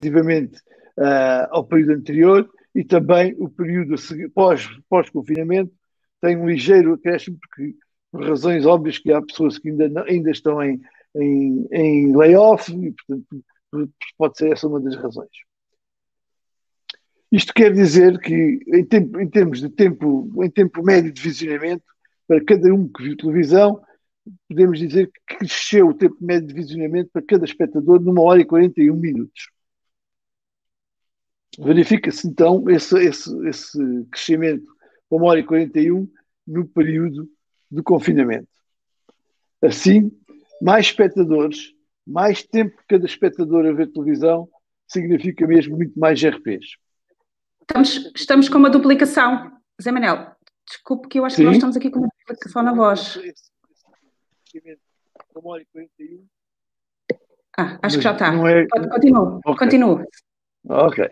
relativamente ao período anterior, e também o período pós-confinamento tem um ligeiro acréscimo, porque, por razões óbvias, que há pessoas que ainda estão em layoff, e, portanto, pode ser essa uma das razões. Isto quer dizer que, em termos de tempo, em tempo médio de visionamento, para cada um que viu televisão, podemos dizer que cresceu o tempo médio de visionamento para cada espectador numa hora e 41 minutos. Verifica-se então esse crescimento para 1 hora e 41 no período de confinamento. Assim, mais espectadores, mais tempo que cada espectador a ver televisão, significa mesmo muito mais GRPs. Estamos com uma duplicação. Zé Manel, desculpe que eu acho que nós estamos aqui com uma duplicação na voz. Acho que já está. Continua. Ok.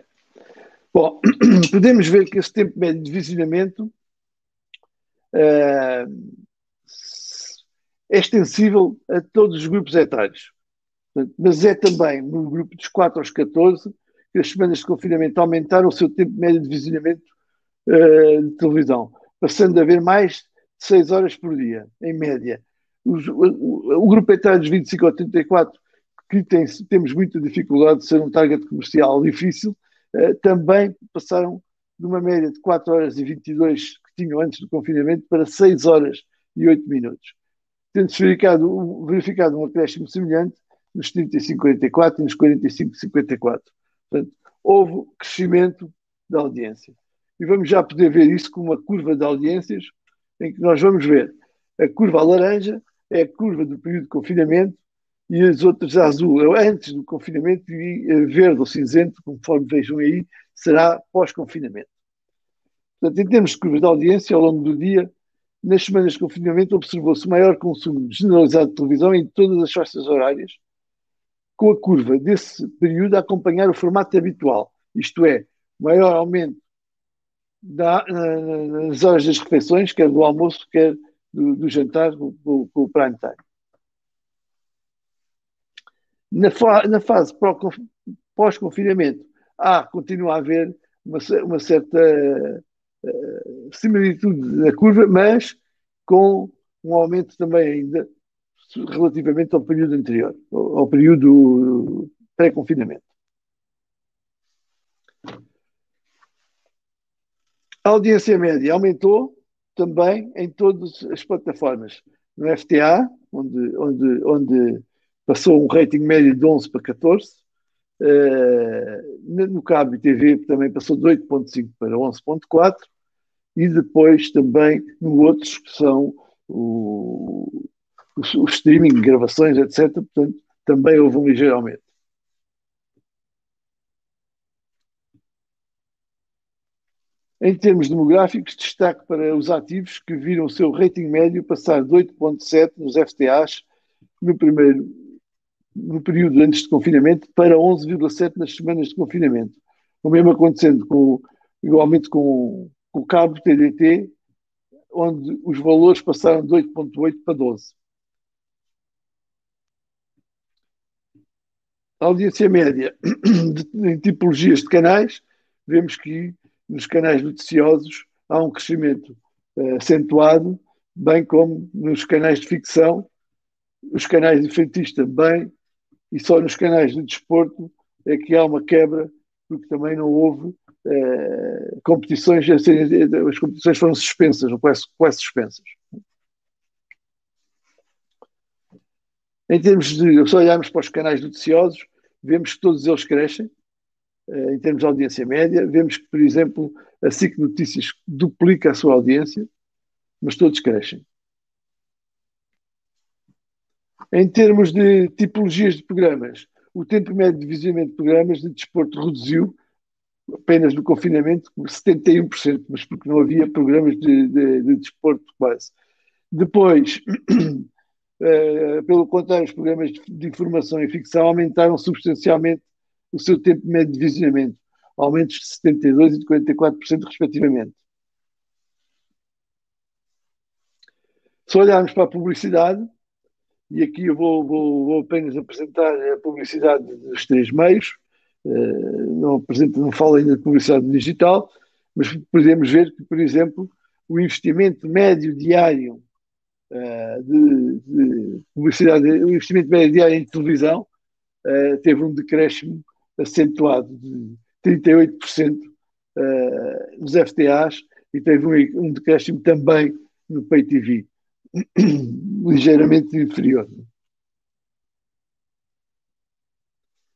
Bom, podemos ver que esse tempo médio de visionamento é extensível a todos os grupos etários. Mas é também no grupo dos 4 aos 14 que as semanas de confinamento aumentaram o seu tempo médio de visionamento de televisão, passando a ver mais de 6 horas por dia, em média. O grupo etário dos 25 a 34, que temos muita dificuldade de ser um target comercial difícil, também passaram de uma média de 4 horas e 22 que tinham antes do confinamento para 6 horas e 8 minutos. Tendo-se verificado um acréscimo semelhante nos 35-44 e nos 45-54. Portanto, houve crescimento da audiência. E vamos já poder ver isso com uma curva de audiências, em que nós vamos ver a curva laranja, é a curva do período de confinamento, e as outras a azul, antes do confinamento, e verde ou cinzento, conforme vejam aí, será pós-confinamento. Portanto, em termos de curvas de audiência, ao longo do dia, nas semanas de confinamento, observou-se maior consumo generalizado de televisão em todas as faixas horárias, com a curva desse período a acompanhar o formato habitual, isto é, maior aumento nas horas das refeições, quer do almoço, quer do jantar, com o prime time. Na fase pós-confinamento, continua a haver uma certa similitude na curva, mas com um aumento também ainda relativamente ao período anterior, ao período pré-confinamento. A audiência média aumentou também em todas as plataformas. No FTA, onde passou um rating médio de 11 para 14. No cabo e TV também passou de 8.5 para 11.4. E depois também no outros, que são o streaming, gravações, etc. Portanto, também houve um ligeiro aumento. Em termos demográficos, destaque para os ativos, que viram o seu rating médio passar de 8.7 nos FTAs no período antes de confinamento para 11,7 nas semanas de confinamento. O mesmo acontecendo igualmente com o cabo TDT, onde os valores passaram de 8.8 para 12. A audiência média em tipologias de canais, vemos que nos canais noticiosos há um crescimento acentuado, bem como nos canais de ficção, os canais infantis também, e só nos canais de desporto é que há uma quebra, porque também não houve competições, as competições foram suspensas, ou quase suspensas. Em termos de, se olharmos para os canais noticiosos, vemos que todos eles crescem, em termos de audiência média. Vemos que, por exemplo, a SIC Notícias duplica a sua audiência, mas todos crescem. Em termos de tipologias de programas, o tempo médio de visionamento de programas de desporto reduziu apenas no confinamento, 71%, mas porque não havia programas de desporto quase. Depois, pelo contrário, os programas de informação e ficção aumentaram substancialmente o seu tempo médio de visionamento, aumentos de 72% e de 44% respectivamente. Se olharmos para a publicidade, e aqui eu vou apenas apresentar a publicidade dos 3 meios, não apresenta, não fala ainda de publicidade digital, mas podemos ver que, por exemplo, o investimento médio diário de publicidade, o investimento médio diário em televisão teve um decréscimo acentuado de 38% nos FTAs e teve um decréscimo também no Pay TV, ligeiramente inferior.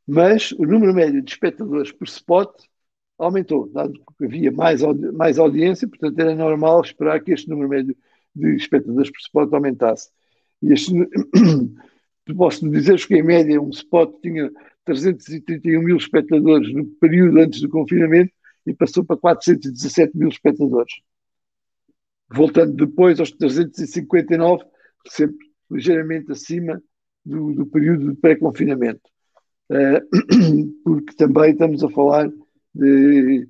Mas o número médio de espectadores por spot aumentou, dado que havia mais audiência, portanto era normal esperar que este número médio de espectadores por spot aumentasse. E posso dizer-vos que em média um spot tinha 331 mil espectadores no período antes do confinamento e passou para 417 mil espectadores. Voltando depois aos 359, sempre ligeiramente acima do período de pré-confinamento. Porque também estamos a falar de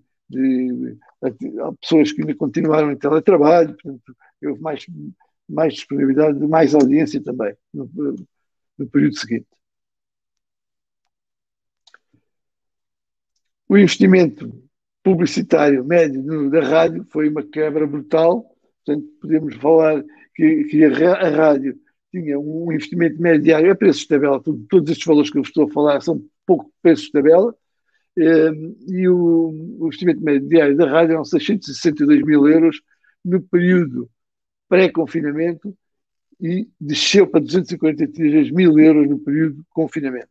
pessoas que ainda continuaram em teletrabalho, portanto, houve mais disponibilidade, mais audiência também no período seguinte. O investimento publicitário médio da rádio foi uma quebra brutal, portanto, podemos falar que a rádio tinha um investimento médio diário a preços de tabela, todos estes valores que eu estou a falar são pouco preços de tabela, e o investimento médio diário da rádio eram 662 mil euros no período pré-confinamento e desceu para 243 mil euros no período de confinamento.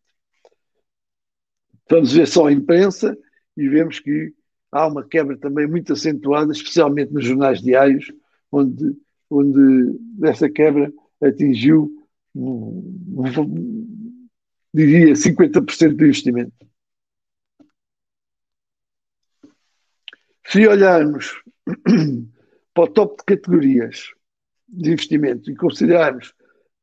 Vamos ver só a imprensa e vemos que há uma quebra também muito acentuada, especialmente nos jornais diários, onde essa quebra atingiu, diria, 50% do investimento. Se olharmos para o top de categorias de investimento e considerarmos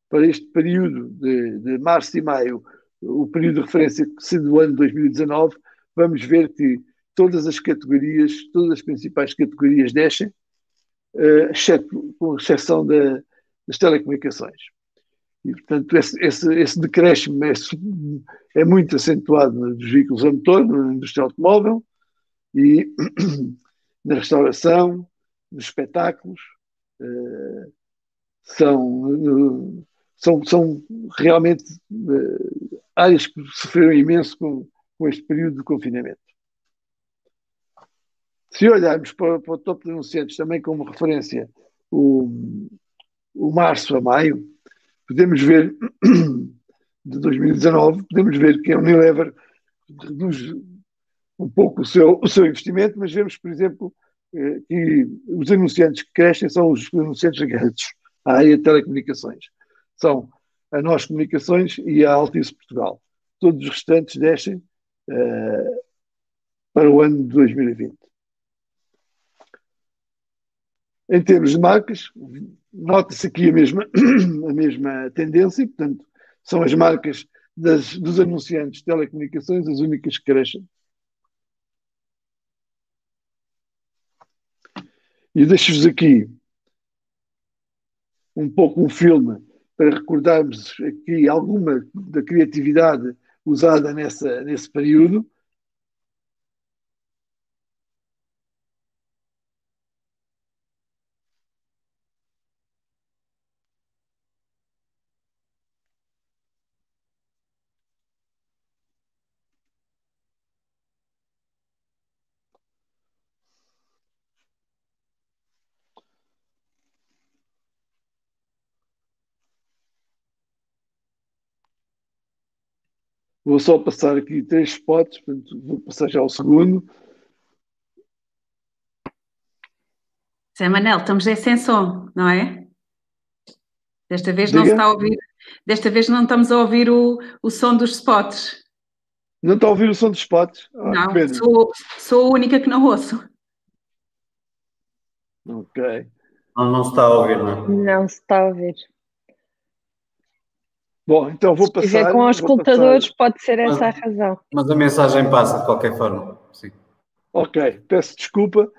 para este período de março e maio o período de referência do ano 2019, vamos ver que todas as principais categorias descem, com exceção das telecomunicações. E, portanto, esse decréscimo é muito acentuado nos veículos a motor, na indústria automóvel e na restauração, nos espetáculos. São realmente áreas que sofreram imenso com este período de confinamento. Se olharmos para o topo de anunciantes também como referência o março a maio, podemos ver, de 2019, podemos ver que a Unilever reduz um pouco o seu investimento, mas vemos, por exemplo, que os anunciantes que crescem são os anunciantes ligados à área de telecomunicações. São a Nós Comunicações e a Altice Portugal. Todos os restantes descem para o ano de 2020. Em termos de marcas, nota-se aqui a mesma tendência, portanto, são as marcas dos anunciantes de telecomunicações as únicas que crescem. E deixo-vos aqui um pouco um filme para recordarmos aqui alguma da criatividade usada nesse período. Vou só passar aqui 3 spots, portanto, vou passar já ao segundo. Zé Manel, estamos sem som, não é? Desta vez Diga? não se está a ouvir. Desta vez não estamos a ouvir o som dos spots. Não está a ouvir o som dos spots? Não, sou a única que não ouço. Ok. Não se está a ouvir, não? Não se está a ouvir. Bom, então vou passar. Se estiver com os escutadores, pode ser essa a razão. Mas a mensagem passa de qualquer forma. Sim. Ok, peço desculpa.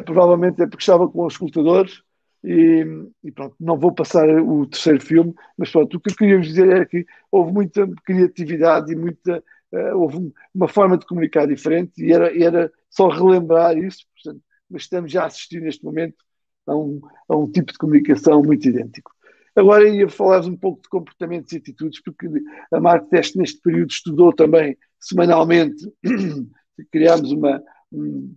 Provavelmente é porque estava com os escutadores e pronto, não vou passar o terceiro filme, mas pronto, o que eu queria vos dizer era que houve muita criatividade e muita houve uma forma de comunicar diferente e era só relembrar isso, portanto, mas estamos já a assistir neste momento a um tipo de comunicação muito idêntico. Agora ia falar um pouco de comportamentos e atitudes, porque a Marktest neste período estudou também semanalmente, criámos um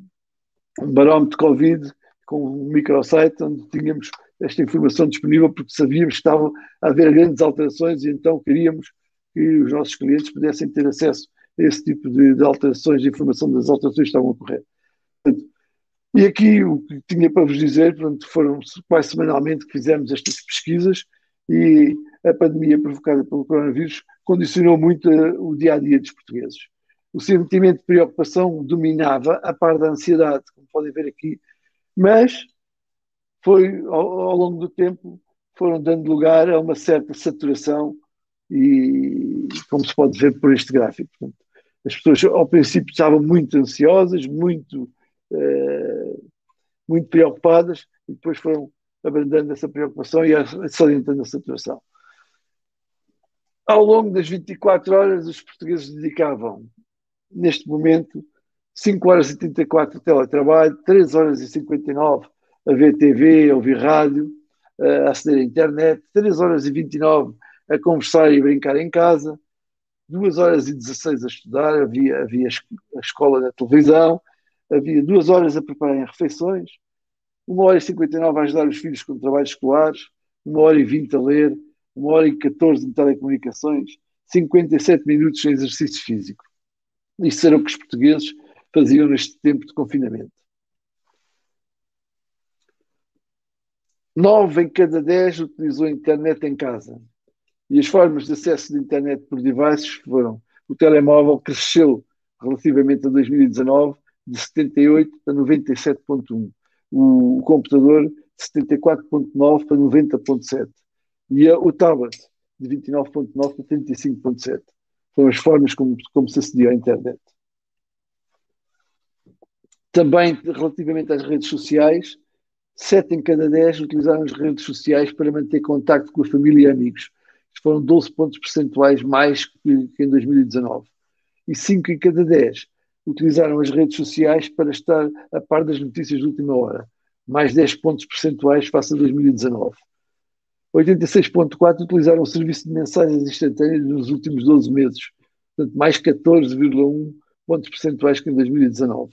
barómetro de Covid com um microsite onde tínhamos esta informação disponível porque sabíamos que estavam a haver grandes alterações e então queríamos que os nossos clientes pudessem ter acesso a esse tipo de alterações, de informação das alterações que estavam a ocorrer. Portanto, e aqui o que tinha para vos dizer, portanto, foram quase semanalmente que fizemos estas pesquisas e a pandemia provocada pelo coronavírus condicionou muito o dia-a-dia dos portugueses. O sentimento de preocupação dominava a par da ansiedade, como podem ver aqui, mas ao longo do tempo foram dando lugar a uma certa saturação e como se pode ver por este gráfico. Portanto, as pessoas ao princípio estavam muito ansiosas, muito preocupadas e depois foram abrandando essa preocupação e salientando a saturação. Ao longo das 24 horas, os portugueses dedicavam, neste momento, 5 horas e 34 a teletrabalho, 3 horas e 59 a ver TV, a ouvir rádio, a aceder à internet, 3 horas e 29 a conversar e brincar em casa, 2 horas e 16 a estudar, havia a escola na televisão, havia 2 horas a prepararem refeições, 1 hora e 59 a ajudar os filhos com trabalhos escolares, 1 hora e 20 a ler, 1 hora e 14 em telecomunicações, 57 minutos em exercício físico. Isto era o que os portugueses faziam neste tempo de confinamento. 9 em cada 10 utilizou a internet em casa. E as formas de acesso de internet por devices foram: o telemóvel cresceu relativamente a 2019 de 78 para 97,1. O computador de 74,9 para 90,7. E o tablet de 29,9 para 35,7. Foram as formas como se acediu à internet. Também, relativamente às redes sociais, 7 em cada 10 utilizaram as redes sociais para manter contacto com a família e amigos. Foram 12 pontos percentuais mais que em 2019. E 5 em cada 10 utilizaram as redes sociais para estar a par das notícias de última hora. Mais 10 pontos percentuais face a 2019. 86,4 utilizaram o serviço de mensagens instantâneas nos últimos 12 meses. Portanto, mais 14,1 pontos percentuais que em 2019.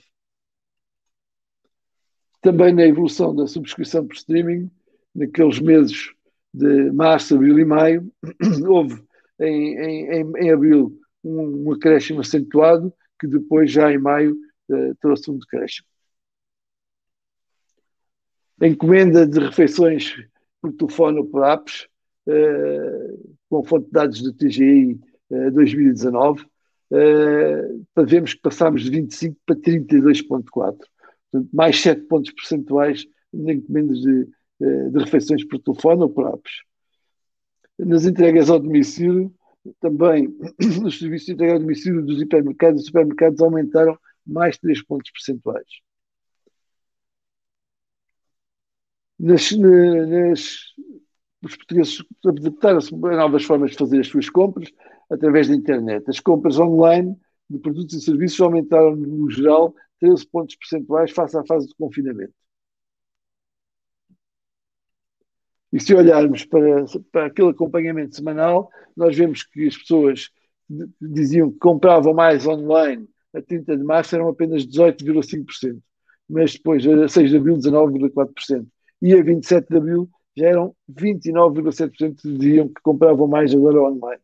Também na evolução da subscrição por streaming, naqueles meses de março, abril e maio, houve em abril um acréscimo acentuado, que depois já em maio trouxe um decréscimo. A encomenda de refeições por telefone ou por apps, com fonte de dados do TGI 2019, vemos que passámos de 25 para 32,4. Portanto, mais 7 pontos percentuais em encomendas de refeições por telefone ou por apps. Nas entregas ao domicílio, também os serviços de entrega ao domicílio dos hipermercados e supermercados aumentaram mais 3 pontos percentuais. Os portugueses adaptaram-se a novas formas de fazer as suas compras através da internet. As compras online de produtos e serviços aumentaram, no geral, 13 pontos percentuais face à fase de confinamento. E se olharmos para aquele acompanhamento semanal, nós vemos que as pessoas diziam que compravam mais online a 30 de março eram apenas 18,5%, mas depois, a 6 de abril, 19,4%. E a 27 de abril já eram 29,7% que diziam que compravam mais agora online.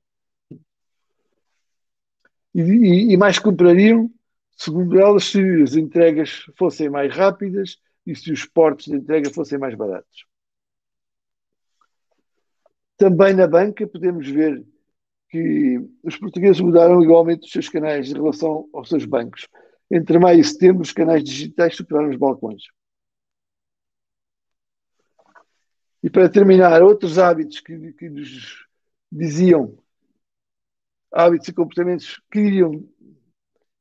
E mais comprariam, segundo elas, se as entregas fossem mais rápidas e se os portos de entrega fossem mais baratos. Também na banca podemos ver que os portugueses mudaram igualmente os seus canais em relação aos seus bancos. Entre maio e setembro, os canais digitais superaram os balcões. E para terminar, outros hábitos que nos diziam, hábitos e comportamentos que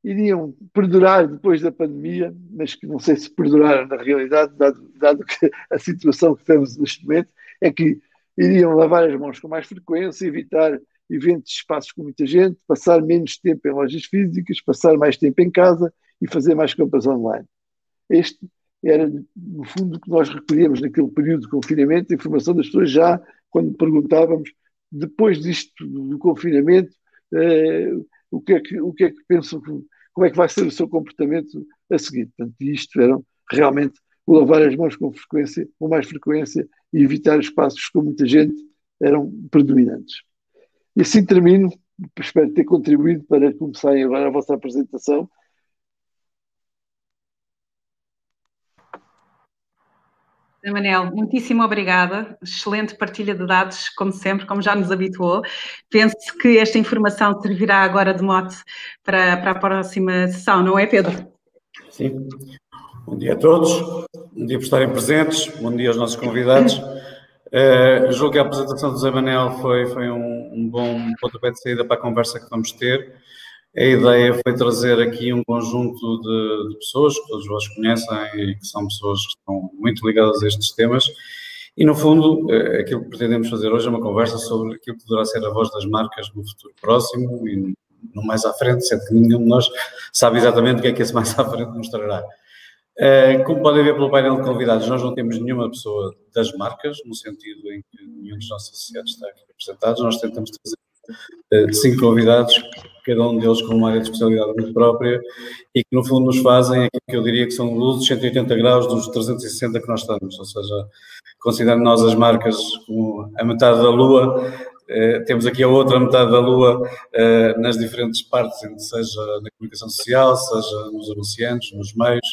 iriam perdurar depois da pandemia, mas que não sei se perduraram na realidade, dado que a situação que temos neste momento, é que iriam lavar as mãos com mais frequência, evitar eventos, espaços com muita gente, passar menos tempo em lojas físicas, passar mais tempo em casa e fazer mais compras online. Este era, no fundo, o que nós recolhíamos naquele período de confinamento, a informação das pessoas já, quando perguntávamos, depois disto do confinamento, o que é que pensam, como é que vai ser o seu comportamento a seguir. Portanto, isto era realmente o lavar as mãos com frequência, com mais frequência, e evitar espaços com muita gente, eram predominantes. E assim termino, espero ter contribuído para começarem agora a vossa apresentação. Manel, muitíssimo obrigada. Excelente partilha de dados, como sempre, como já nos habituou. Penso que esta informação servirá agora de mote para a próxima sessão, não é, Pedro? Sim. Bom dia a todos, bom dia por estarem presentes, bom dia aos nossos convidados. Julgo que a apresentação do Zé Manel foi um bom pontapé de saída para a conversa que vamos ter. A ideia foi trazer aqui um conjunto de pessoas que todos vós conhecem e que são pessoas que estão muito ligadas a estes temas e, no fundo, aquilo que pretendemos fazer hoje é uma conversa sobre aquilo que poderá ser a voz das marcas no futuro próximo e no mais à frente, sendo que nenhum de nós sabe exatamente o que é que esse mais à frente nos trará. Como podem ver pelo painel de convidados, nós não temos nenhuma pessoa das marcas, no sentido em que nenhum dos nossos associados está aqui representado. Nós tentamos trazer 5 convidados, cada um deles com uma área de especialidade muito própria e que, no fundo, nos fazem aquilo que eu diria que são luzes 180 graus dos 360 que nós estamos. Ou seja, considerando nós as marcas como a metade da Lua, temos aqui a outra metade da Lua nas diferentes partes, seja na comunicação social, seja nos anunciantes, nos meios,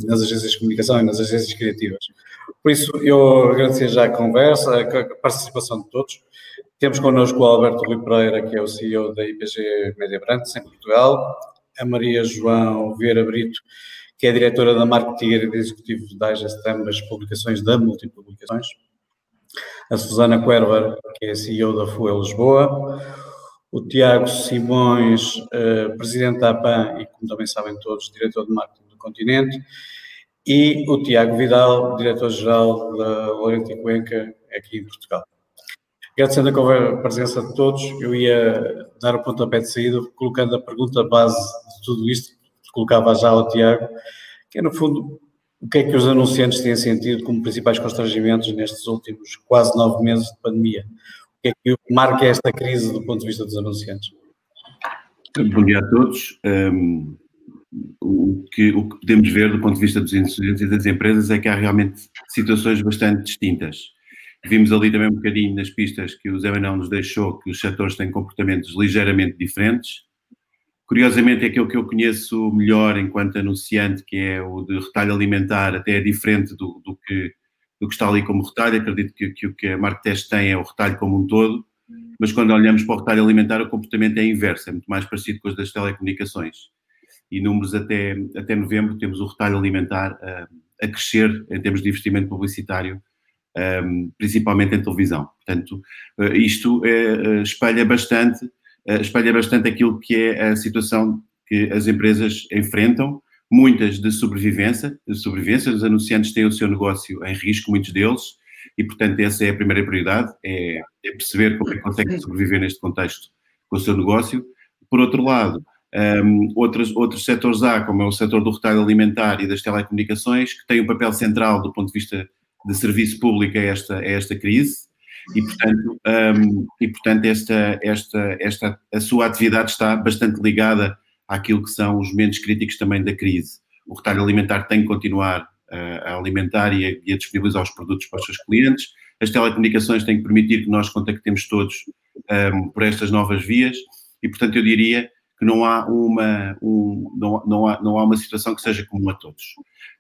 nas agências de comunicação e nas agências criativas. Por isso, eu agradecer já a conversa, a participação de todos. Temos connosco o Alberto Rui Pereira, que é o CEO da IPG Media Brands em Portugal, a Maria João Vieira Brito, que é diretora da Marketing e executivo da Digest ambas publicações da Multipublicações, a Susana Querber, que é CEO da FUE Lisboa, o Tiago Simões, presidente da APAN e, como também sabem todos, diretor de marketing do Continente, e o Tiago Vidal, diretor-geral da Laurenti Cuenca, aqui em Portugal. Agradecendo a presença de todos, eu ia dar o pontapé de saída, colocando a pergunta base de tudo isto, que colocava já ao Tiago, que é, no fundo, o que é que os anunciantes têm sentido como principais constrangimentos nestes últimos quase 9 meses de pandemia? O que é que marca esta crise do ponto de vista dos anunciantes? Bom dia a todos. O que podemos ver do ponto de vista dos anunciantes e das empresas é que há realmente situações bastante distintas. Vimos ali também um bocadinho nas pistas que o Zé Manel nos deixou que os setores têm comportamentos ligeiramente diferentes. Curiosamente, aquilo que eu conheço melhor enquanto anunciante, que é o de retalho alimentar, até é diferente do que está ali como retalho. Acredito que o que a Marktest tem é o retalho como um todo, mas quando olhamos para o retalho alimentar, o comportamento é inverso, é muito mais parecido com os das telecomunicações. E números até novembro, temos o retalho alimentar a crescer em termos de investimento publicitário, principalmente em televisão. Portanto, isto espelha bastante aquilo que é a situação que as empresas enfrentam, muitas de sobrevivência. Os anunciantes têm o seu negócio em risco, muitos deles, e, portanto, essa é a primeira prioridade, é perceber como é que conseguem sobreviver neste contexto com o seu negócio. Por outro lado, outros setores há, como é o setor do retalho alimentar e das telecomunicações, que têm um papel central do ponto de vista de serviço público a esta crise e, portanto, a sua atividade está bastante ligada àquilo que são os momentos críticos também da crise. O retalho alimentar tem que continuar a alimentar e a disponibilizar os produtos para os seus clientes. As telecomunicações têm que permitir que nós contactemos todos por estas novas vias e, portanto, eu diria que não há uma situação que seja comum a todos.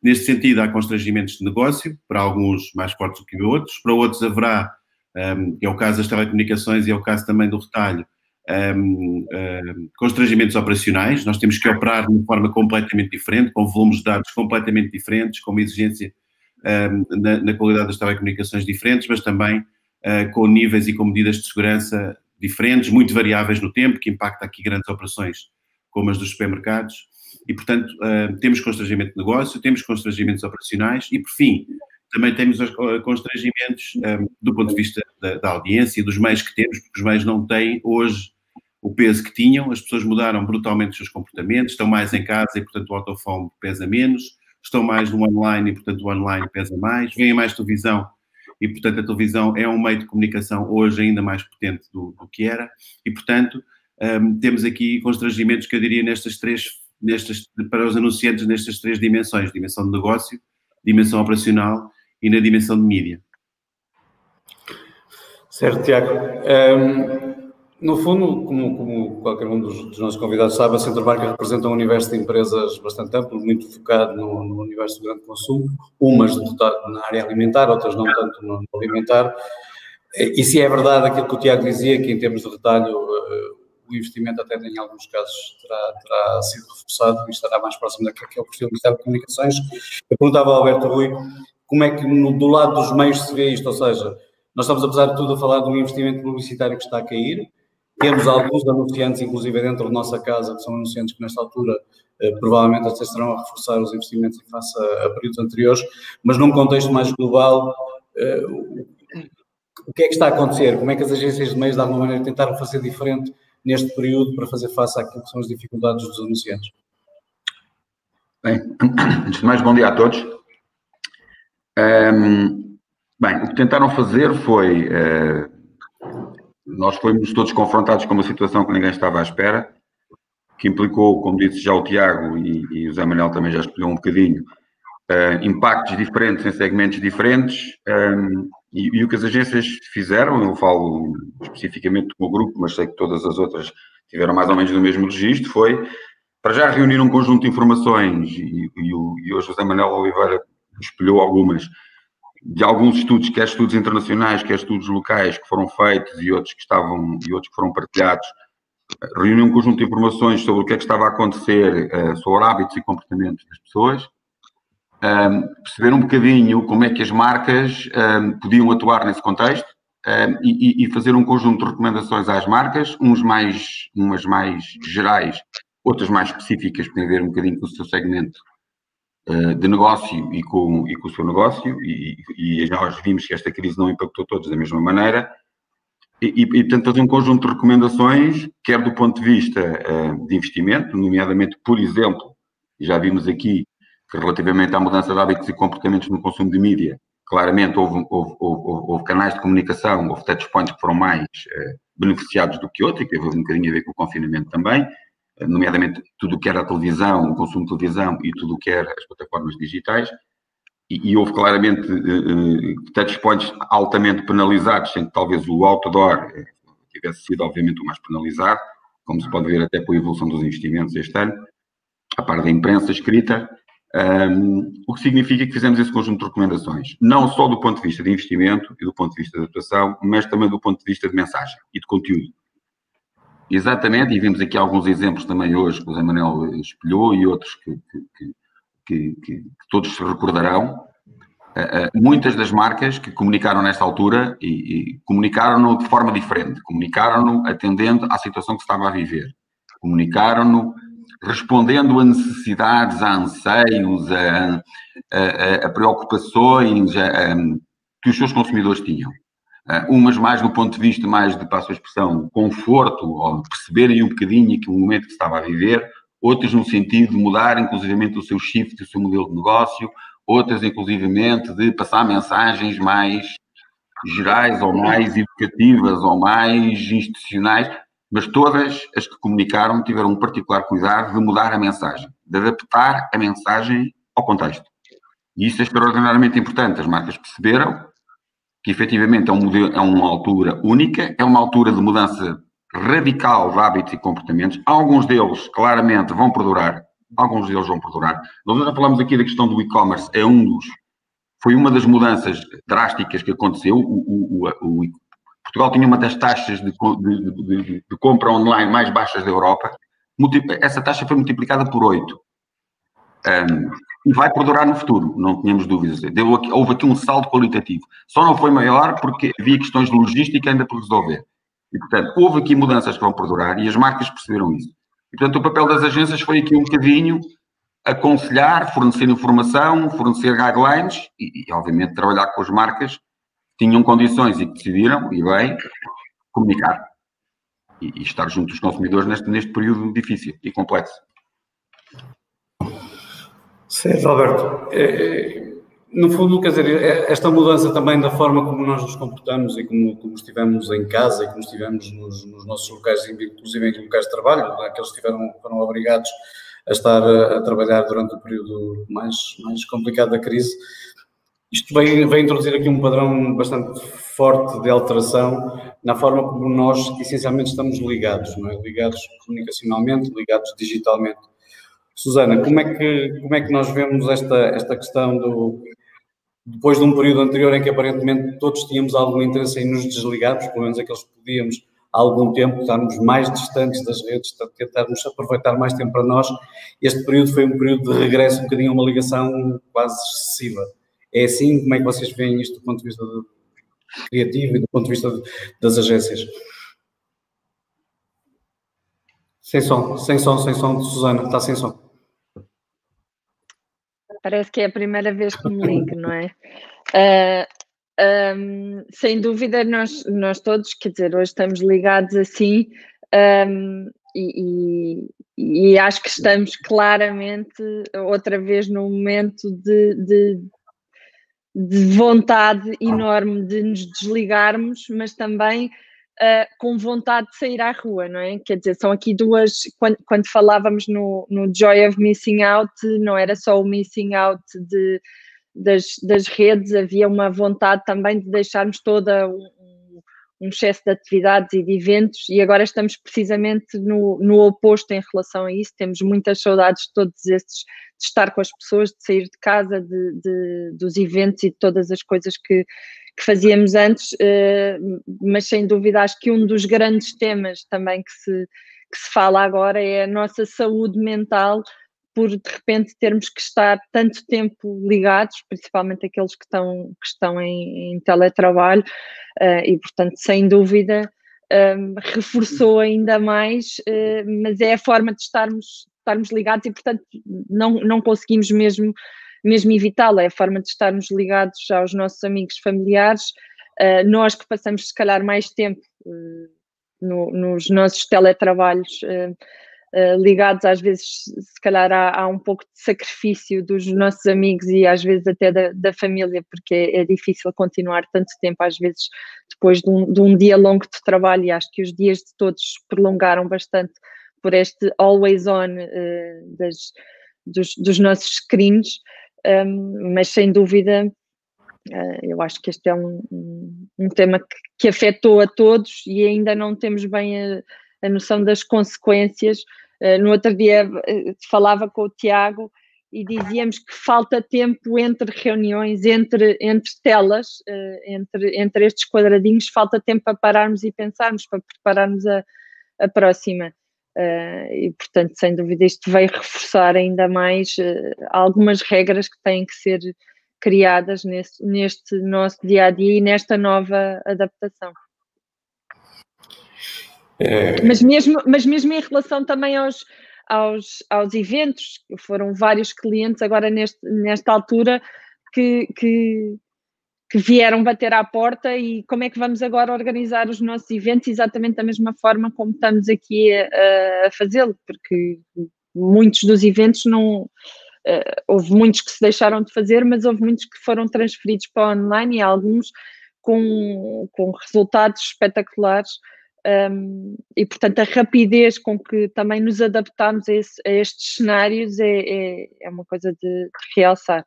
Neste sentido, há constrangimentos de negócio, para alguns mais fortes do que outros, para outros haverá, que é o caso das telecomunicações e é o caso também do retalho, constrangimentos operacionais. Nós temos que operar de uma forma completamente diferente, com volumes de dados completamente diferentes, com uma exigência na qualidade das telecomunicações diferentes, mas também com níveis e com medidas de segurança diferentes, muito variáveis no tempo, que impacta aqui grandes operações como as dos supermercados. E, portanto, temos constrangimento de negócio, temos constrangimentos operacionais e, por fim, também temos os constrangimentos do ponto de vista da audiência, dos meios que temos, porque os meios não têm hoje o peso que tinham, as pessoas mudaram brutalmente os seus comportamentos, estão mais em casa e, portanto, o out-of-home pesa menos, estão mais no online e, portanto, o online pesa mais, veem mais televisão e, portanto, a televisão é um meio de comunicação hoje ainda mais potente do que era e, portanto, temos aqui constrangimentos que eu diria para os anunciantes nestas 3 dimensões, dimensão de negócio, dimensão operacional e na dimensão de mídia. Certo, Tiago. No fundo, como qualquer um dos nossos convidados sabe, a Centro Marca representa um universo de empresas bastante amplo, muito focado no universo do grande consumo, umas na área alimentar, outras não tanto no alimentar. E se é verdade aquilo que o Tiago dizia, que em termos de retalho o investimento até em alguns casos terá sido reforçado e estará mais próximo daquilo que é o perfil do Ministério de Comunicações. Eu perguntava ao Alberto Rui como é que do lado dos meios se vê isto, ou seja, nós estamos, apesar de tudo, a falar de um investimento publicitário que está a cair. Temos alguns anunciantes, inclusive dentro da nossa casa, que são anunciantes que nesta altura provavelmente até estarão a reforçar os investimentos em face a períodos anteriores, mas num contexto mais global, o que é que está a acontecer? Como é que as agências de meios, de alguma maneira, tentaram fazer diferente neste período para fazer face àquilo que são as dificuldades dos anunciantes? Bem, antes de mais, bom dia a todos. Bem, o que tentaram fazer foi... nós fomos todos confrontados com uma situação que ninguém estava à espera, que implicou, como disse já o Tiago e o Zé Manuel também já explicou um bocadinho, impactos diferentes em segmentos diferentes, e o que as agências fizeram, eu falo especificamente do meu grupo, mas sei que todas as outras tiveram mais ou menos o mesmo registro, foi para já reunir um conjunto de informações, e hoje o Zé Manuel Oliveira espelhou algumas, de alguns estudos, quer estudos internacionais, quer estudos locais que foram feitos e outros que foram partilhados, reuniu um conjunto de informações sobre o que é que estava a acontecer, sobre hábitos e comportamentos das pessoas, perceber um bocadinho como é que as marcas podiam atuar nesse contexto e fazer um conjunto de recomendações às marcas, umas mais gerais, outras mais específicas, que têm a ver um bocadinho com o seu segmento de negócio e com o seu negócio, e nós vimos que esta crise não impactou todos da mesma maneira, e portanto fazer um conjunto de recomendações, quer do ponto de vista de investimento, nomeadamente, por exemplo, já vimos aqui que relativamente à mudança de hábitos e comportamentos no consumo de mídia, claramente houve canais de comunicação, houve touchpoints que foram mais beneficiados do que outros, e que teve um bocadinho a ver com o confinamento também, nomeadamente tudo o que era a televisão, o consumo de televisão e tudo o que era as plataformas digitais, e houve claramente touchpoints altamente penalizados, sendo que talvez o outdoor tivesse sido obviamente o mais penalizado, como se pode ver até pela evolução dos investimentos este ano, a par da imprensa escrita, o que significa que fizemos esse conjunto de recomendações, não só do ponto de vista de investimento e do ponto de vista de atuação, mas também do ponto de vista de mensagem e de conteúdo. Exatamente, e vimos aqui alguns exemplos também hoje que o Zé Manuel espelhou e outros que todos se recordarão. Muitas das marcas que comunicaram nesta altura e comunicaram-no de forma diferente, comunicaram-no atendendo à situação que se estava a viver, comunicaram-no respondendo a necessidades, a anseios, a preocupações que os seus consumidores tinham. Umas mais do ponto de vista, mais de, passo a expressão, conforto, ou perceberem um bocadinho aquele momento que se estava a viver, outras no sentido de mudar, inclusivamente, o seu shift, o seu modelo de negócio, outras, inclusivamente, de passar mensagens mais gerais, ou mais educativas, ou mais institucionais, mas todas as que comunicaram tiveram um particular cuidado de mudar a mensagem, de adaptar a mensagem ao contexto. E isso é extraordinariamente importante. As marcas perceberam que efetivamente é uma altura única, é uma altura de mudança radical de hábitos e comportamentos. Alguns deles, claramente, vão perdurar. Nós já falamos aqui da questão do e-commerce, foi uma das mudanças drásticas que aconteceu. Portugal tinha uma das taxas de compra online mais baixas da Europa. Essa taxa foi multiplicada por 8. E vai perdurar no futuro, não tínhamos dúvidas. Houve aqui um salto qualitativo. Só não foi maior porque havia questões de logística ainda por resolver. E, portanto, houve aqui mudanças que vão perdurar e as marcas perceberam isso. E, portanto, o papel das agências foi aqui um bocadinho aconselhar, fornecer informação, fornecer guidelines e, obviamente, trabalhar com as marcas que tinham condições e que decidiram, e bem, comunicar e estar junto dos consumidores neste período difícil e complexo. Sim, Alberto. No fundo, quer dizer, esta mudança também da forma como nós nos comportamos e como estivemos em casa e como estivemos nos nossos locais, inclusive em locais de trabalho, aqueles que foram obrigados a estar a trabalhar durante o período mais complicado da crise, isto vem introduzir aqui um padrão bastante forte de alteração na forma como nós, essencialmente, estamos ligados, não é? Ligados comunicacionalmente, ligados digitalmente. Susana, como é que nós vemos esta questão depois de um período anterior em que aparentemente todos tínhamos algum interesse em nos desligarmos, pelo menos aqueles que podíamos, há algum tempo, estarmos mais distantes das redes, tentarmos aproveitar mais tempo para nós. Este período foi um período de regresso, um bocadinho a uma ligação quase excessiva. É assim? Como é que vocês veem isto do ponto de vista criativo e do ponto de vista das agências? Sem som, Susana, está sem som. Parece que é a primeira vez que me ligo, não é? Sem dúvida, nós todos, quer dizer, hoje estamos ligados assim, e acho que estamos claramente outra vez num momento de vontade enorme de nos desligarmos, mas também com vontade de sair à rua, não é? Quer dizer, são aqui duas, quando falávamos no Joy of Missing Out, não era só o missing out das redes, havia uma vontade também de deixarmos toda um excesso de atividades e de eventos, e agora estamos precisamente no oposto em relação a isso. Temos muitas saudades de todos esses, de estar com as pessoas, de sair de casa, dos eventos e de todas as coisas que fazíamos antes, mas sem dúvida acho que um dos grandes temas também que se fala agora é a nossa saúde mental, por de repente termos que estar tanto tempo ligados, principalmente aqueles que estão em teletrabalho, e portanto sem dúvida reforçou ainda mais, mas é a forma de estarmos ligados e portanto não conseguimos mesmo evitá-la, é a forma de estarmos ligados aos nossos amigos familiares, nós que passamos se calhar mais tempo nos nossos teletrabalhos, ligados às vezes, se calhar há um pouco de sacrifício dos nossos amigos e às vezes até da família, porque é difícil continuar tanto tempo, às vezes depois de um dia longo de trabalho, e acho que os dias de todos prolongaram bastante por este always on dos nossos screens, mas sem dúvida eu acho que este é um tema que afetou a todos e ainda não temos bem a noção das consequências. No outro dia falava com o Tiago e dizíamos que falta tempo entre reuniões, entre telas, entre estes quadradinhos, falta tempo para pararmos e pensarmos, para prepararmos a próxima. E, portanto, sem dúvida, isto veio reforçar ainda mais algumas regras que têm que ser criadas neste nosso dia-a-dia e nesta nova adaptação. Mas mesmo em relação também aos eventos, foram vários clientes agora nesta altura que vieram bater à porta, e como é que vamos agora organizar os nossos eventos exatamente da mesma forma como estamos aqui a fazê-lo, porque muitos dos eventos houve muitos que se deixaram de fazer, mas houve muitos que foram transferidos para online e alguns com resultados espetaculares. E portanto a rapidez com que também nos adaptamos a estes cenários é uma coisa de realçar.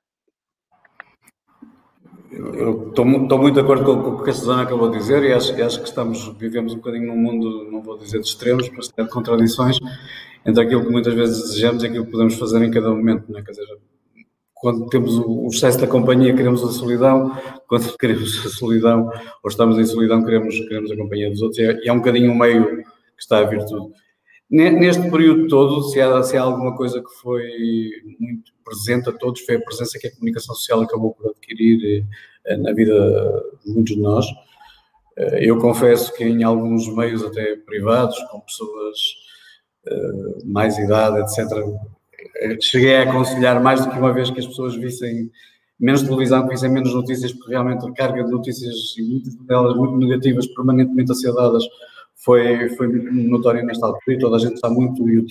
Eu estou muito de acordo com o que a Susana acabou de dizer, e acho que vivemos um bocadinho num mundo, não vou dizer de extremos, mas de contradições entre aquilo que muitas vezes desejamos e aquilo que podemos fazer em cada momento, não é? Quer dizer, quando temos o excesso da companhia, queremos a solidão. Quando queremos a solidão, ou estamos em solidão, queremos a companhia dos outros. E é um bocadinho o meio que está a virtude. Neste período todo, se há alguma coisa que foi muito presente a todos, foi a presença que a comunicação social acabou por adquirir na vida de muitos de nós. Eu confesso que em alguns meios até privados, com pessoas mais idade, etc., cheguei a aconselhar mais do que uma vez que as pessoas vissem menos televisão, que vissem menos notícias, porque realmente a carga de notícias, e muitas delas muito negativas, permanentemente a ser dadas, foi muito notória nesta altura, e toda a gente está muito, e o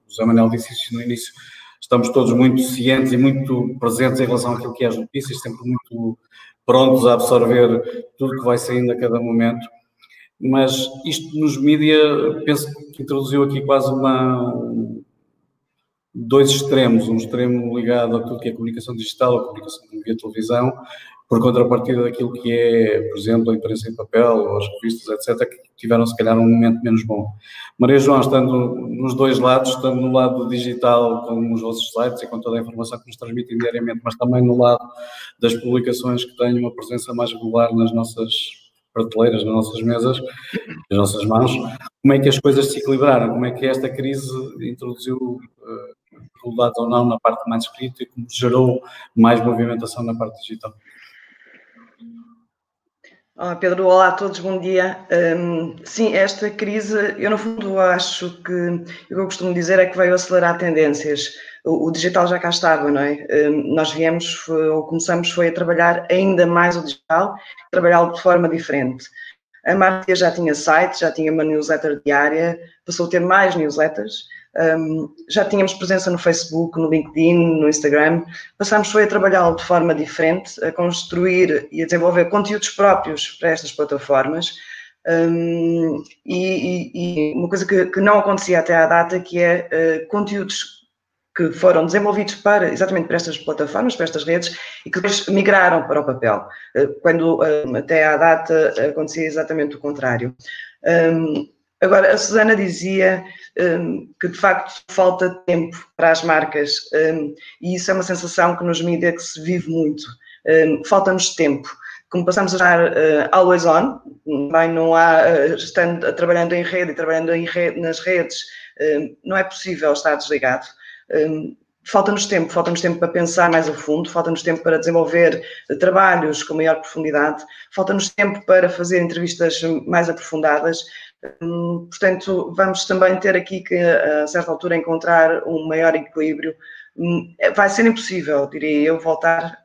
José Manuel disse isso no início, estamos todos muito cientes e muito presentes em relação àquilo que é as notícias, sempre muito prontos a absorver tudo que vai saindo a cada momento. Mas isto nos mídias, penso que introduziu aqui quase dois extremos, um extremo ligado a tudo que é comunicação digital, a comunicação via televisão, por contrapartida daquilo que é, por exemplo, a imprensa em papel, ou as revistas, etc., que tiveram, se calhar, um momento menos bom. Maria João, estando nos dois lados, estando no lado digital, com os vossos sites e com toda a informação que nos transmitem diariamente, mas também no lado das publicações que têm uma presença mais regular nas nossas prateleiras, nas nossas mesas, nas nossas mãos, como é que as coisas se equilibraram? Como é que esta crise introduziu dificuldades ou não na parte mais escrita e como gerou mais movimentação na parte digital? Olá Pedro, olá a todos, bom dia. Sim, esta crise, eu no fundo acho que o que eu costumo dizer é que veio acelerar tendências. O digital já cá estava, não é? Nós viemos, ou começamos, foi a trabalhar ainda mais o digital, trabalhá-lo de forma diferente. A marca já tinha site, já tinha uma newsletter diária, passou a ter mais newsletters, já tínhamos presença no Facebook, no LinkedIn, no Instagram, passámos foi a trabalhá-lo de forma diferente, a construir e a desenvolver conteúdos próprios para estas plataformas, e uma coisa que não acontecia até à data, que é conteúdos que foram desenvolvidos exatamente para estas plataformas, para estas redes, e que depois migraram para o papel, quando até à data acontecia exatamente o contrário. Agora, a Susana dizia que, de facto, falta tempo para as marcas, e isso é uma sensação que nos mídias que se vive muito. Falta-nos tempo. Como passamos a estar always on, bem, não há, estando trabalhando em rede e trabalhando nas redes, não é possível estar desligado. Falta-nos tempo para pensar mais a fundo, falta-nos tempo para desenvolver trabalhos com maior profundidade, falta-nos tempo para fazer entrevistas mais aprofundadas. Portanto, vamos também ter aqui que, a certa altura, encontrar um maior equilíbrio. Vai ser impossível, diria eu, voltar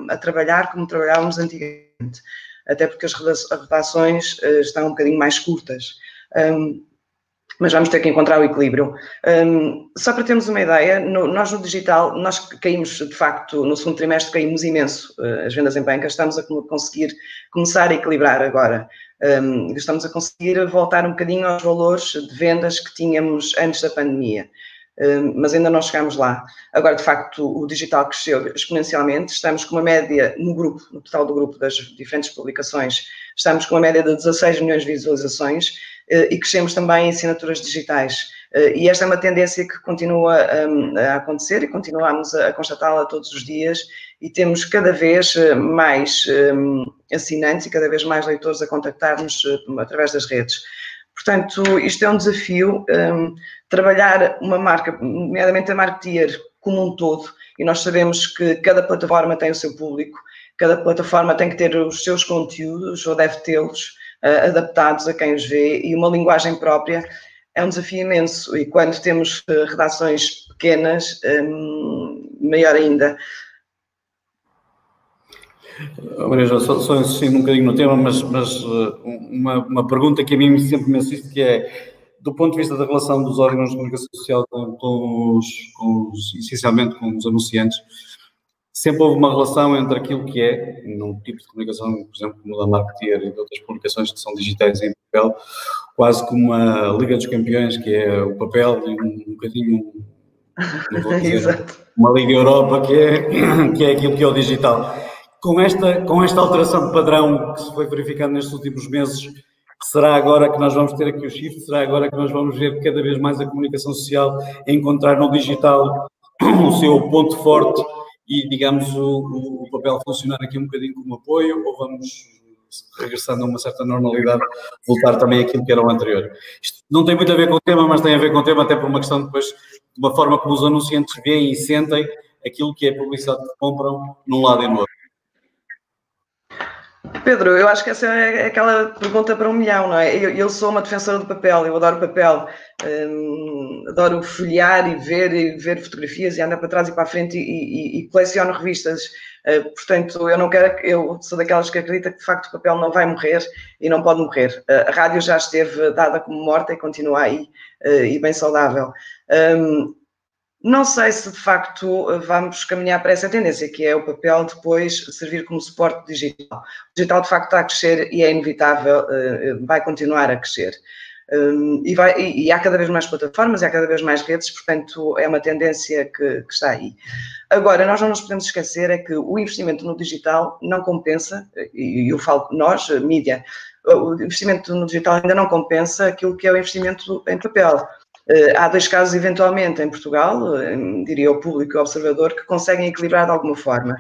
a trabalhar como trabalhávamos antigamente, até porque as redações estão um bocadinho mais curtas. Mas vamos ter que encontrar o equilíbrio. Só para termos uma ideia, nós no digital, nós caímos, de facto, no segundo trimestre caímos imenso as vendas em banca, estamos a conseguir começar a equilibrar agora. Estamos a conseguir voltar um bocadinho aos valores de vendas que tínhamos antes da pandemia, mas ainda não chegámos lá. Agora, de facto, o digital cresceu exponencialmente, estamos com uma média no grupo, no total do grupo das diferentes publicações, estamos com uma média de 16 milhões de visualizações, e crescemos também em assinaturas digitais. E esta é uma tendência que continua a acontecer e continuamos a constatá-la todos os dias e temos cada vez mais assinantes e cada vez mais leitores a contactar-nos através das redes. Portanto, isto é um desafio, trabalhar uma marca, nomeadamente a marketeer como um todo, e nós sabemos que cada plataforma tem o seu público, cada plataforma tem que ter os seus conteúdos, ou deve tê-los, adaptados a quem os vê, e uma linguagem própria é um desafio imenso, e quando temos redações pequenas, maior ainda. Maria João, só insistindo um bocadinho no tema, mas uma pergunta que a mim sempre me assiste, que é, do ponto de vista da relação dos órgãos de comunicação social essencialmente com os anunciantes, sempre houve uma relação entre aquilo que é, num tipo de comunicação, por exemplo, como da Marketeer e de outras publicações que são digitais em papel, quase como uma Liga dos Campeões, que é o papel, e um bocadinho, não vou dizer, uma Liga Europa, que é aquilo que é o digital. Com esta alteração de padrão que se foi verificando nestes últimos meses, será agora que nós vamos ter aqui o shift? Será agora que nós vamos ver cada vez mais a comunicação social a encontrar no digital o seu ponto forte e, digamos, o papel funcionar aqui um bocadinho como apoio, ou vamos, regressando a uma certa normalidade, voltar também àquilo que era o anterior? Isto não tem muito a ver com o tema, mas tem a ver com o tema até por uma questão depois de uma forma como os anunciantes veem e sentem aquilo que é a publicidade que compram num lado e no outro. Pedro, eu acho que essa é aquela pergunta para 1 milhão, não é? Eu sou uma defensora do papel, eu adoro papel, adoro folhear e ver fotografias e andar para trás e para a frente e coleciono revistas. Portanto, eu sou daquelas que acredita que de facto o papel não vai morrer e não pode morrer. A rádio já esteve dada como morta e continua aí e bem saudável. Não sei se de facto vamos caminhar para essa tendência, que é o papel depois servir como suporte digital. O digital de facto está a crescer e é inevitável, vai continuar a crescer. E há cada vez mais plataformas, e há cada vez mais redes, portanto é uma tendência que está aí. Agora, nós não nos podemos esquecer é que o investimento no digital não compensa, e eu falo nós, mídia, o investimento no digital ainda não compensa aquilo que é o investimento em papel. Há 2 casos, eventualmente, em Portugal, diria o público e o observador, que conseguem equilibrar de alguma forma.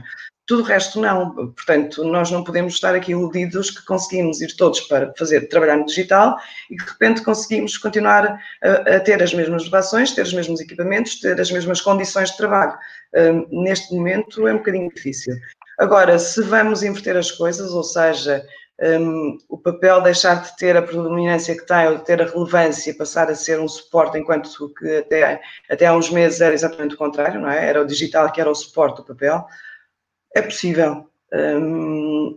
Tudo o resto não. Portanto, nós não podemos estar aqui iludidos que conseguimos ir todos para trabalhar no digital e que, de repente, conseguimos continuar a ter as mesmas relações, ter os mesmos equipamentos, ter as mesmas condições de trabalho. Neste momento é um bocadinho difícil. Agora, se vamos inverter as coisas, ou seja, o papel deixar de ter a predominância que tem ou de ter a relevância, passar a ser um suporte, enquanto que até há uns meses era exatamente o contrário, não é? Era o digital que era o suporte do papel. É possível,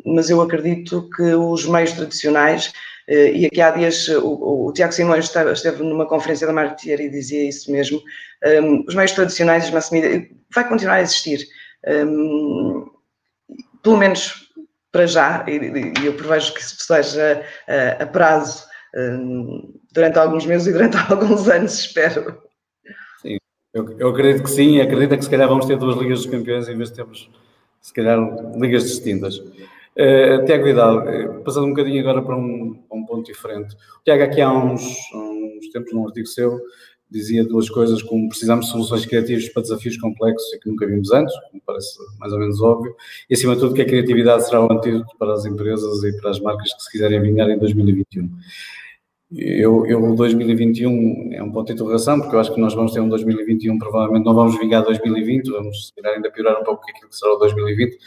mas eu acredito que os meios tradicionais, e aqui há dias o Tiago Simões esteve numa conferência da Marketeer e dizia isso mesmo, os meios tradicionais, os mass media, vai continuar a existir, pelo menos para já, e eu prevejo que isso seja a prazo durante alguns meses e durante alguns anos, espero. Sim, eu acredito que sim, e acredito que se calhar vamos ter 2 Ligas dos Campeões em vez de termos, se calhar, ligas distintas. Tiago Vidal, passando um bocadinho agora para um ponto diferente. O Tiago aqui há uns tempos, num artigo seu, dizia 2 coisas, como precisamos de soluções criativas para desafios complexos e que nunca vimos antes, me parece mais ou menos óbvio, e acima de tudo que a criatividade será o antídoto para as empresas e para as marcas que se quiserem vingar em 2021. Eu 2021 é um ponto de interrogação, porque eu acho que nós vamos ter um 2021, provavelmente não vamos vingar 2020, vamos se calhar ainda piorar um pouco aquilo que será o 2020,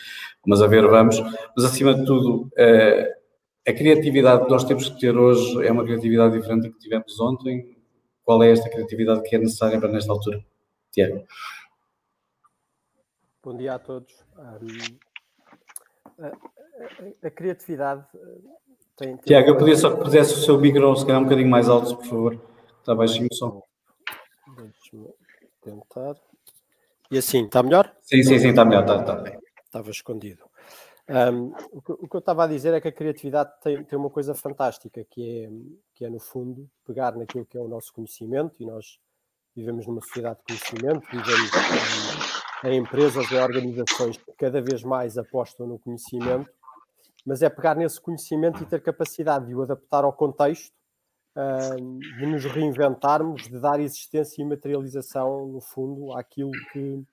mas a ver vamos. Mas acima de tudo, a criatividade que nós temos que ter hoje é uma criatividade diferente da que tivemos ontem. Qual é esta criatividade que é necessária para nesta altura? Tiago. Bom dia a todos. A criatividade tem Tiago, eu podia só que pusesse o seu micro, se calhar um bocadinho mais alto, por favor. Está baixinho o som. Deixa-me tentar. E assim, está melhor? Sim, está melhor, está bem. Estava escondido. O que eu estava a dizer é que a criatividade tem uma coisa fantástica, que é, no fundo, pegar naquilo que é o nosso conhecimento, e nós vivemos numa sociedade de conhecimento, vivemos em empresas e organizações que cada vez mais apostam no conhecimento, mas é pegar nesse conhecimento e ter capacidade de o adaptar ao contexto, de nos reinventarmos, de dar existência e materialização, no fundo, àquilo que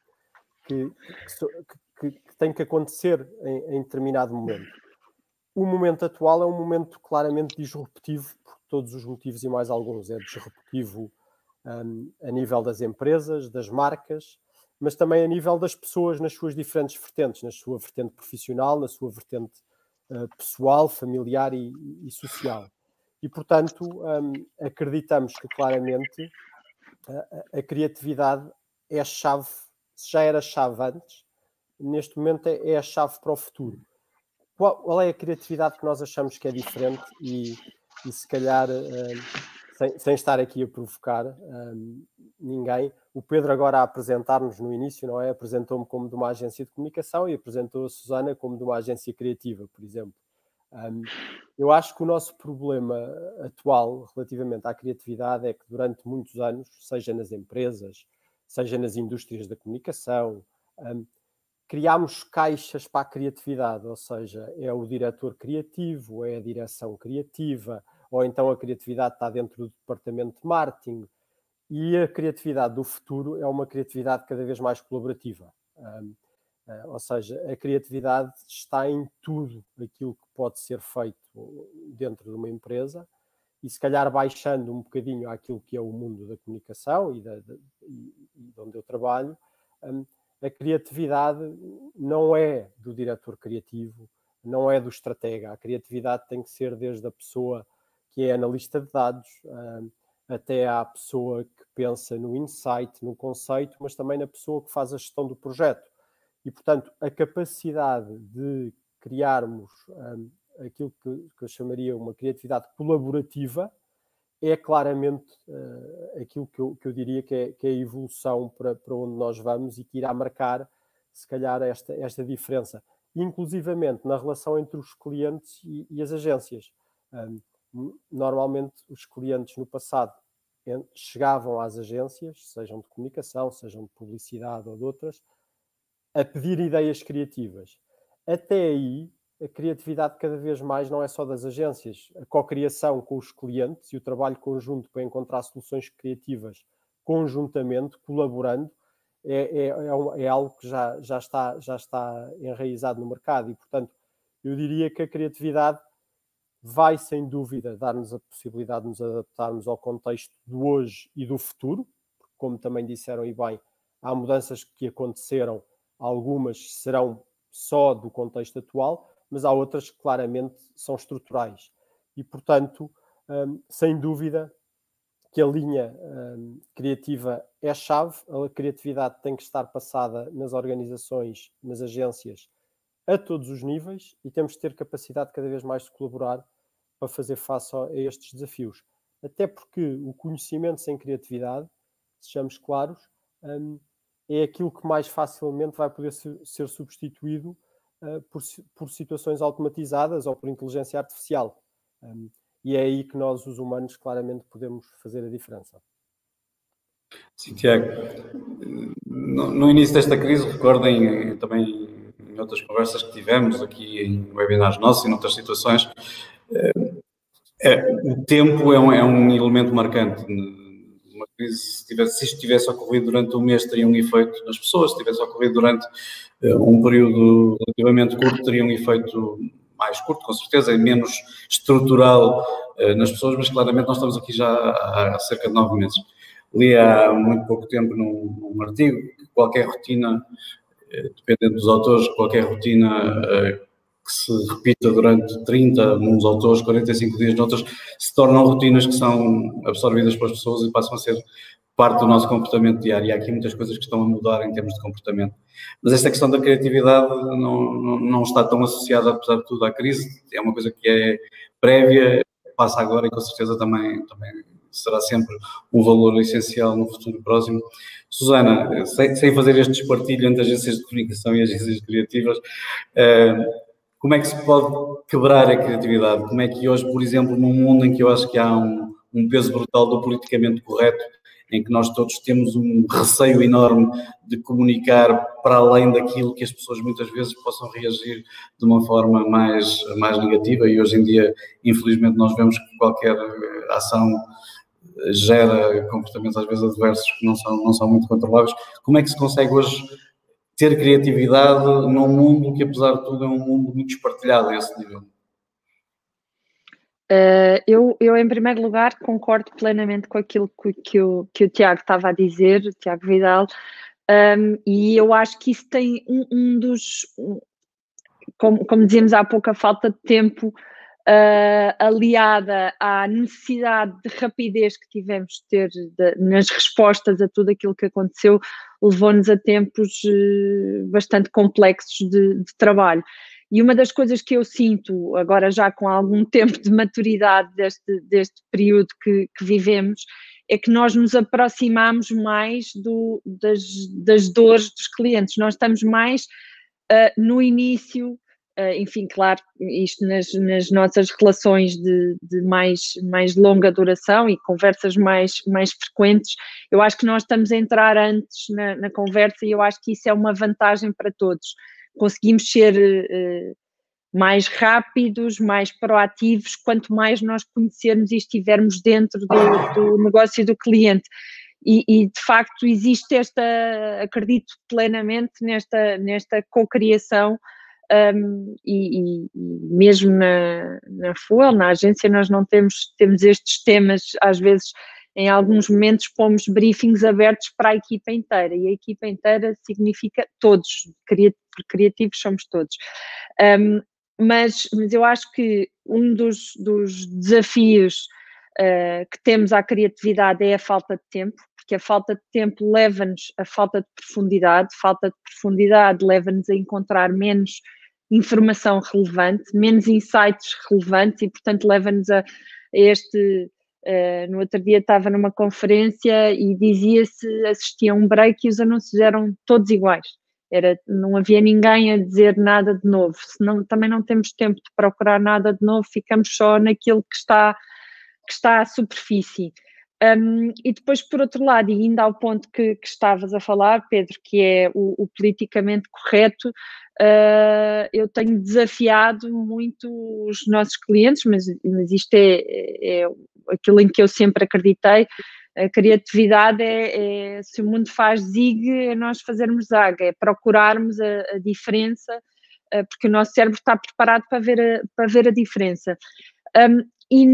tem que acontecer em determinado momento. O momento atual é um momento claramente disruptivo, por todos os motivos e mais alguns. É disruptivo a nível das empresas, das marcas, mas também a nível das pessoas nas suas diferentes vertentes, na sua vertente profissional, na sua vertente pessoal, familiar e social. E, portanto, acreditamos que claramente a criatividade é a chave, se já era chave antes, neste momento é a chave para o futuro. Qual é a criatividade que nós achamos que é diferente e se calhar, sem estar aqui a provocar ninguém, o Pedro agora a apresentar-nos no início, não é? Apresentou-me como de uma agência de comunicação e apresentou a Susana como de uma agência criativa, por exemplo. Eu acho que o nosso problema atual relativamente à criatividade é que durante muitos anos, seja nas empresas, seja nas indústrias da comunicação, criámos caixas para a criatividade, ou seja, é o diretor criativo, é a direção criativa, ou então a criatividade está dentro do departamento de marketing. E a criatividade do futuro é uma criatividade cada vez mais colaborativa. Ou seja, a criatividade está em tudo aquilo que pode ser feito dentro de uma empresa e se calhar baixando um bocadinho àquilo que é o mundo da comunicação e de onde eu trabalho, a criatividade não é do diretor criativo, não é do estratega. A criatividade tem que ser desde a pessoa que é analista de dados, até à pessoa que pensa no insight, no conceito, mas também na pessoa que faz a gestão do projeto. E, portanto, a capacidade de criarmos aquilo que eu chamaria uma criatividade colaborativa é claramente aquilo que eu diria que é a evolução para onde nós vamos e que irá marcar, se calhar, esta diferença. Inclusivamente na relação entre os clientes e as agências. Normalmente, os clientes no passado chegavam às agências, sejam de comunicação, sejam de publicidade ou de outras, a pedir ideias criativas. Até aí, a criatividade cada vez mais não é só das agências. A cocriação com os clientes e o trabalho conjunto para encontrar soluções criativas conjuntamente, colaborando, é algo que já está enraizado no mercado. E, portanto, eu diria que a criatividade vai, sem dúvida, dar-nos a possibilidade de nos adaptarmos ao contexto do hoje e do futuro, porque, como também disseram e bem, há mudanças que aconteceram, algumas serão só do contexto atual, mas há outras que claramente são estruturais. E, portanto, sem dúvida que a linha criativa é chave, a criatividade tem que estar passada nas organizações, nas agências, a todos os níveis, e temos que ter capacidade cada vez mais de colaborar para fazer face a estes desafios. Até porque o conhecimento sem criatividade, sejamos claros, é aquilo que mais facilmente vai poder ser substituído por situações automatizadas ou por inteligência artificial. E é aí que nós, os humanos, claramente podemos fazer a diferença. Sim, Tiago. No início desta crise, recordem também em outras conversas que tivemos aqui em webinars nossos e em outras situações, o tempo é um elemento marcante. Uma crise, se isto tivesse ocorrido durante um mês, teria um efeito nas pessoas. Se tivesse ocorrido durante um período relativamente curto, teria um efeito mais curto, com certeza, e menos estrutural nas pessoas, mas claramente nós estamos aqui já há cerca de 9 meses. Li há muito pouco tempo num artigo que qualquer rotina, dependendo dos autores, qualquer rotina que se repita durante 30, uns autores, 45 dias, noutros, se tornam rotinas que são absorvidas pelas pessoas e passam a ser parte do nosso comportamento diário. E há aqui muitas coisas que estão a mudar em termos de comportamento. Mas esta questão da criatividade não está tão associada, apesar de tudo, à crise. É uma coisa que é prévia, passa agora e com certeza também será sempre um valor essencial no futuro próximo. Susana, sem fazer este despartilho entre agências de comunicação e agências criativas, como é que se pode quebrar a criatividade? Como é que hoje, por exemplo, num mundo em que eu acho que há um peso brutal do politicamente correto, em que nós todos temos um receio enorme de comunicar para além daquilo que as pessoas muitas vezes possam reagir de uma forma mais negativa, e hoje em dia, infelizmente, nós vemos que qualquer ação gera comportamentos às vezes adversos que não são muito controláveis. Como é que se consegue hoje ter criatividade num mundo que, apesar de tudo, é um mundo muito espartilhado a esse nível? Eu, em primeiro lugar, concordo plenamente com aquilo que o Tiago estava a dizer, o Tiago Vidal, e eu acho que isso tem como dizíamos há pouco, a falta de tempo aliada à necessidade de rapidez que tivemos de ter nas respostas a tudo aquilo que aconteceu, levou-nos a tempos bastante complexos de trabalho. E uma das coisas que eu sinto, agora já com algum tempo de maturidade deste período que vivemos, é que nós nos aproximamos mais das dores dos clientes. Nós estamos mais no início, enfim, claro, isto nas nossas relações de mais longa duração e conversas mais frequentes, eu acho que nós estamos a entrar antes na conversa, e eu acho que isso é uma vantagem para todos. Conseguimos ser mais rápidos, mais proativos, quanto mais nós conhecermos e estivermos dentro do negócio do cliente. E de facto existe acredito plenamente nesta cocriação, e mesmo na Fuel, na agência, nós não temos estes temas, às vezes em alguns momentos pomos briefings abertos para a equipa inteira, e a equipa inteira significa todos, criativos somos todos. mas eu acho que um dos desafios que temos à criatividade é a falta de tempo, porque a falta de tempo leva-nos a falta de profundidade leva-nos a encontrar menos informação relevante, menos insights relevantes e, portanto, leva-nos a este... no outro dia estava numa conferência e dizia-se, assistia a um break e os anúncios eram todos iguais. Não havia ninguém a dizer nada de novo, senão também não temos tempo de procurar nada de novo, ficamos só naquilo que está à superfície. E depois, por outro lado, e ainda ao ponto que estavas a falar, Pedro, que é o politicamente correto, eu tenho desafiado muito os nossos clientes, mas isto é aquilo em que eu sempre acreditei. A criatividade se o mundo faz zig, é nós fazermos zaga, é procurarmos a diferença, porque o nosso cérebro está preparado para ver a diferença. E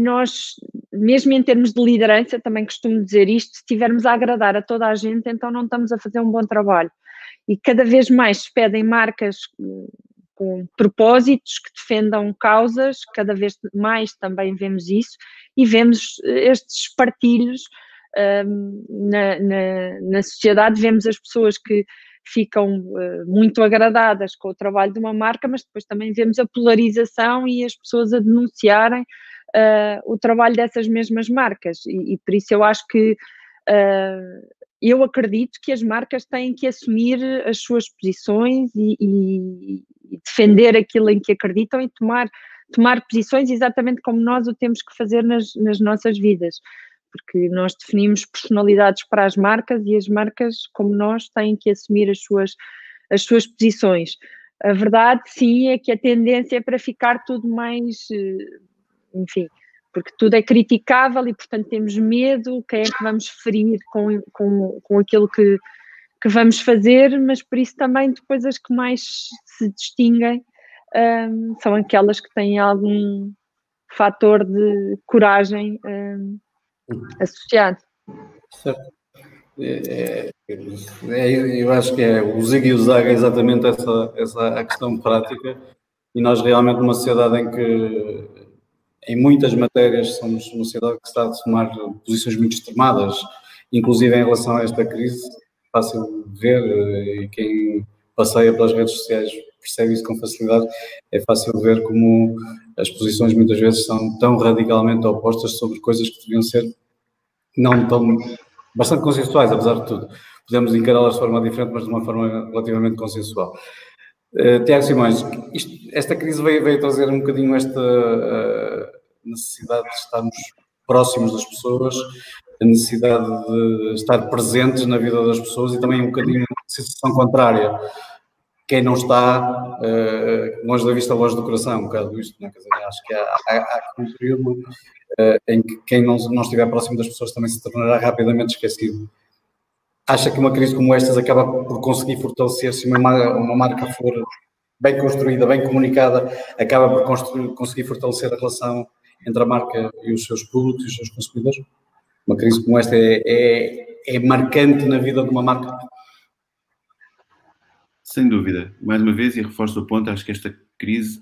nós, mesmo em termos de liderança, também costumo dizer isto, se estivermos a agradar a toda a gente, então não estamos a fazer um bom trabalho. E cada vez mais se pedem marcas com propósitos que defendam causas, cada vez mais também vemos isso, e vemos estes partilhos na sociedade, vemos as pessoas que ficam muito agradadas com o trabalho de uma marca, mas depois também vemos a polarização e as pessoas a denunciarem o trabalho dessas mesmas marcas, e por isso eu acho que eu acredito que as marcas têm que assumir as suas posições e defender aquilo em que acreditam e tomar posições exatamente como nós o temos que fazer nas nossas vidas, porque nós definimos personalidades para as marcas e as marcas, como nós, têm que assumir as suas posições. A verdade, sim, é que a tendência é para ficar tudo mais, enfim, porque tudo é criticável e, portanto, temos medo, quem é que vamos ferir com aquilo que vamos fazer, mas por isso também depois as que mais se distinguem são aquelas que têm algum fator de coragem associado. Certo. Eu acho que o zig e o zag é exatamente essa a questão prática, e nós realmente numa sociedade em que em muitas matérias somos uma sociedade que está a tomar posições muito extremadas, inclusive em relação a esta crise, fácil de ver, e quem passeia pelas redes sociais percebe isso com facilidade, é fácil de ver como as posições muitas vezes são tão radicalmente opostas sobre coisas que deviam ser não tão, bastante consensuais, apesar de tudo. Podemos encará-las de forma diferente, mas de uma forma relativamente consensual. Tiago Simões, esta crise veio trazer um bocadinho esta necessidade de estarmos próximos das pessoas, a necessidade de estar presentes na vida das pessoas e também um bocadinho a sensação contrária. Quem não está longe da vista, longe do coração, um bocado isto, não é? Quer dizer, acho que há um período em que quem não estiver próximo das pessoas também se tornará rapidamente esquecido. Acha que uma crise como estas acaba por conseguir fortalecer, se uma marca for bem construída, bem comunicada, acaba por conseguir fortalecer a relação entre a marca e os seus produtos e os seus consumidores? Uma crise como esta é marcante na vida de uma marca? Sem dúvida. Mais uma vez, e reforço o ponto, acho que esta crise,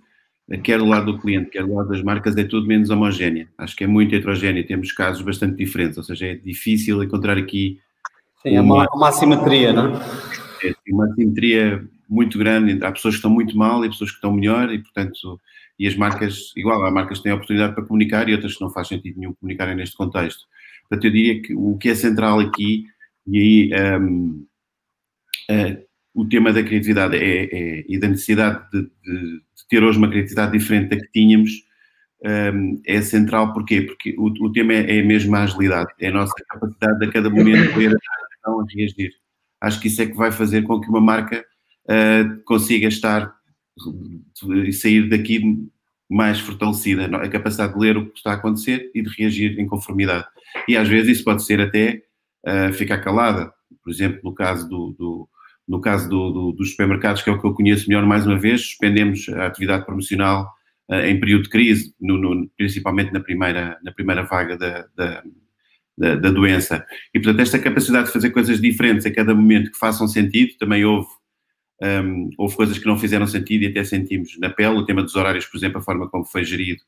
quer do lado do cliente, quer do lado das marcas, é tudo menos homogénea. Acho que é muito heterogénea, temos casos bastante diferentes, ou seja, é difícil encontrar aqui... Sim, uma assimetria, não é? É uma assimetria muito grande, há pessoas que estão muito mal e pessoas que estão melhor e, portanto, e as marcas, igual, há marcas que têm a oportunidade para comunicar e outras que não faz sentido nenhum comunicarem neste contexto. Portanto, eu diria que o que é central aqui, e aí o tema da criatividade e da necessidade de ter hoje uma criatividade diferente da que tínhamos, é central. Porquê? Porque o tema é mesmo a agilidade, é a nossa capacidade de a cada momento poder a reagir. Acho que isso é que vai fazer com que uma marca consiga estar e sair daqui mais fortalecida, a capacidade de ler o que está a acontecer e de reagir em conformidade. E às vezes isso pode ser até ficar calada. Por exemplo, no caso dos supermercados, que é o que eu conheço melhor, mais uma vez, suspendemos a atividade promocional em período de crise, principalmente na primeira vaga da doença. E, portanto, esta capacidade de fazer coisas diferentes a cada momento que façam sentido, também houve houve coisas que não fizeram sentido e até sentimos na pele. O tema dos horários, por exemplo, a forma como foi gerido,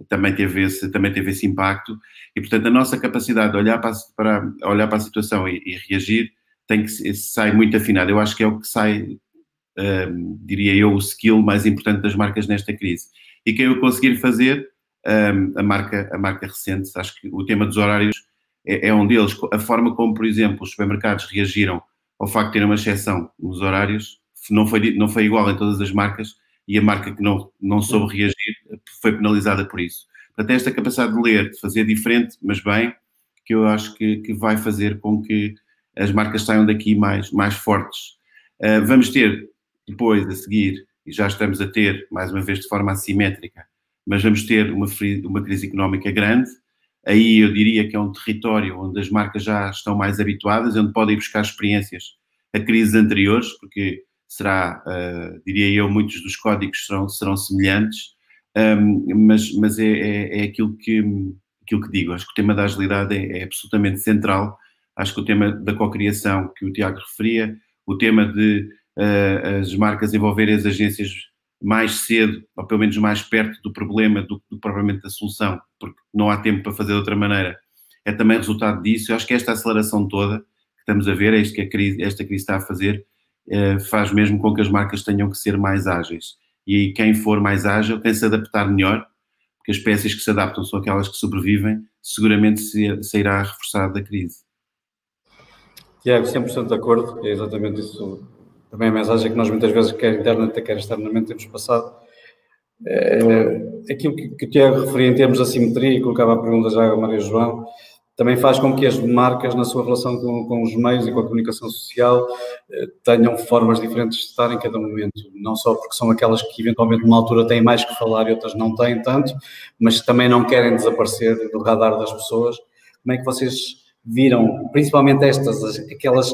também teve esse impacto. E, portanto, a nossa capacidade de olhar para a situação e reagir sai muito afinada. Eu acho que é o que sai, diria eu, o skill mais importante das marcas nesta crise. E quem o conseguir fazer, a marca recente, acho que o tema dos horários é um deles. A forma como, por exemplo, os supermercados reagiram ao facto de ter uma exceção nos horários não foi igual em todas as marcas, e a marca que não soube reagir foi penalizada por isso. Portanto, esta capacidade de ler, de fazer diferente, mas bem, que eu acho que vai fazer com que as marcas saiam daqui mais fortes. Vamos ter depois, a seguir, e já estamos a ter, mais uma vez de forma assimétrica, mas vamos ter uma crise económica grande. Aí eu diria que é um território onde as marcas já estão mais habituadas, onde podem buscar experiências a crises anteriores, porque diria eu, muitos dos códigos serão semelhantes, mas é aquilo que digo. Acho que o tema da agilidade é absolutamente central. Acho que o tema da cocriação que o Tiago referia, o tema de as marcas envolverem as agências mais cedo, ou pelo menos mais perto do problema do que propriamente da solução, porque não há tempo para fazer de outra maneira, é também resultado disso. Eu acho que esta aceleração toda que estamos a ver, esta crise está a fazer, faz mesmo com que as marcas tenham que ser mais ágeis. E quem for mais ágil tem de se adaptar melhor, porque as espécies que se adaptam são aquelas que sobrevivem, seguramente sairá reforçado da crise. Tiago, 100% de acordo, é exatamente isso. Também a mensagem que nós muitas vezes, quer internamente, quer externamente, temos passado. Aquilo que o Tiago referia em termos de assimetria, e colocava a pergunta já a Maria João, também faz com que as marcas, na sua relação com os meios e com a comunicação social, tenham formas diferentes de estar em cada momento. Não só porque são aquelas que, eventualmente, numa altura têm mais que falar e outras não têm tanto, mas também não querem desaparecer do radar das pessoas. Como é que vocês viram, principalmente aquelas...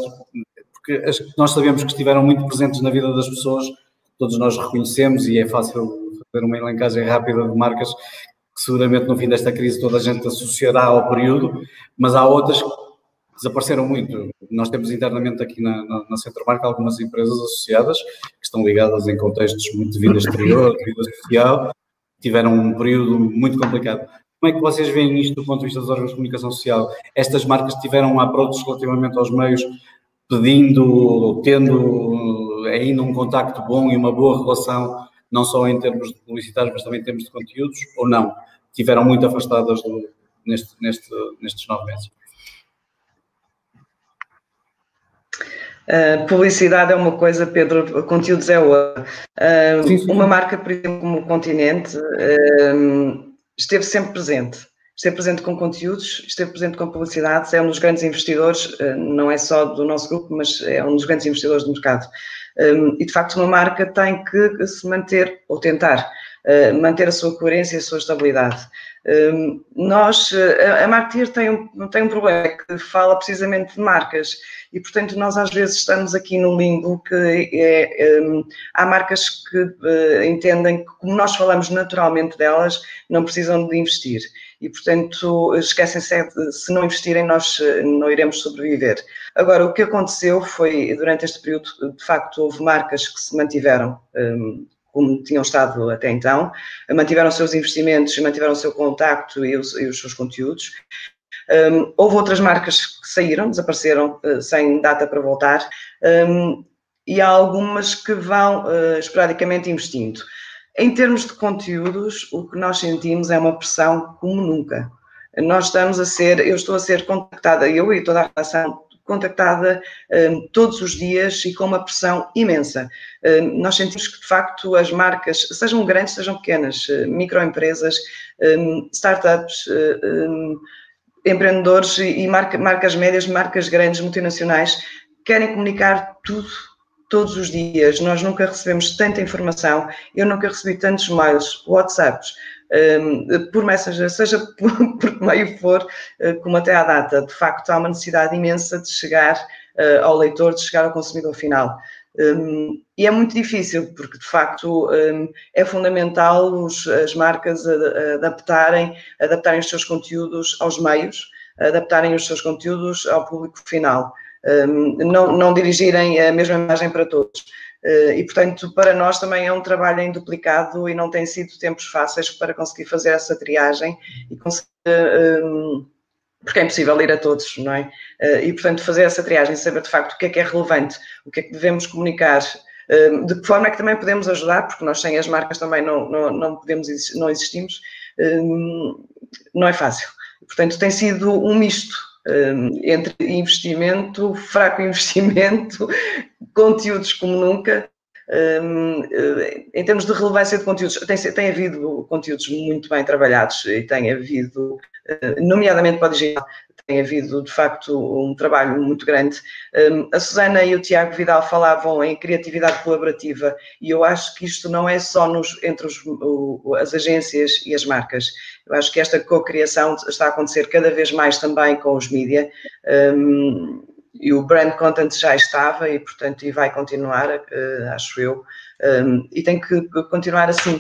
Porque nós sabemos que estiveram muito presentes na vida das pessoas, todos nós reconhecemos, e é fácil fazer uma elencagem rápida de marcas que seguramente no fim desta crise toda a gente associará ao período, mas há outras que desapareceram muito. Nós temos internamente aqui na Centromarca algumas empresas associadas que estão ligadas em contextos muito de vida exterior, de vida social, tiveram um período muito complicado. Como é que vocês veem isto do ponto de vista dos órgãos de comunicação social? Estas marcas tiveram um approach relativamente aos meios, tendo ainda um contacto bom e uma boa relação, não só em termos de publicitários, mas também em termos de conteúdos, ou não? Tiveram muito afastadas nestes 9 meses? Publicidade é uma coisa, Pedro, conteúdos é outra. Sim. Uma marca, por exemplo, como o Continente, esteve sempre presente. Esteve presente com conteúdos, esteve presente com publicidades, é um dos grandes investidores, não é só do nosso grupo, mas é um dos grandes investidores do mercado. E, de facto, uma marca tem que se manter, ou tentar, manter a sua coerência e a sua estabilidade. A Marketeer tem um problema, que fala precisamente de marcas, e, portanto, nós às vezes estamos aqui no limbo que há marcas que entendem que, como nós falamos naturalmente delas, não precisam de investir. E, portanto, esquecem-se se não investirem, nós não iremos sobreviver. Agora, o que aconteceu foi, durante este período, de facto, houve marcas que se mantiveram como tinham estado até então, mantiveram os seus investimentos, mantiveram o seu contacto e os seus conteúdos. Houve outras marcas que saíram, desapareceram sem data para voltar, e há algumas que vão esporadicamente investindo. Em termos de conteúdos, o que nós sentimos é uma pressão como nunca. Eu estou a ser contactada, eu e toda a relação, contactada todos os dias e com uma pressão imensa. Nós sentimos que, de facto, as marcas, sejam grandes, sejam pequenas, microempresas, startups, empreendedores e marcas médias, marcas grandes, multinacionais, querem comunicar tudo, todos os dias. Nós nunca recebemos tanta informação, eu nunca recebi tantos mails, WhatsApps, por Messenger, seja por que meio for, como até à data. De facto, há uma necessidade imensa de chegar ao leitor, de chegar ao consumidor final. E é muito difícil, porque, de facto, é fundamental as marcas adaptarem os seus conteúdos aos meios, adaptarem os seus conteúdos ao público final. Não dirigirem a mesma imagem para todos. E, portanto, para nós também é um trabalho em duplicado e não tem sido tempos fáceis para conseguir fazer essa triagem e conseguir, porque é impossível ir a todos, não é? E, portanto, fazer essa triagem, saber de facto o que é relevante, o que é que devemos comunicar, de que forma é que também podemos ajudar, porque nós sem as marcas também não existimos, não é fácil. Portanto, tem sido um misto entre investimento, fraco investimento, conteúdos como nunca. Em termos de relevância de conteúdos, tem havido conteúdos muito bem trabalhados e tem havido, nomeadamente para o digital, tem havido de facto um trabalho muito grande. A Susana e o Tiago Vidal falavam em criatividade colaborativa e eu acho que isto não é só entre as agências e as marcas. Eu acho que esta co-criação está a acontecer cada vez mais também com os mídia. E o brand content já estava e, portanto, e vai continuar, acho eu, e tem que continuar assim,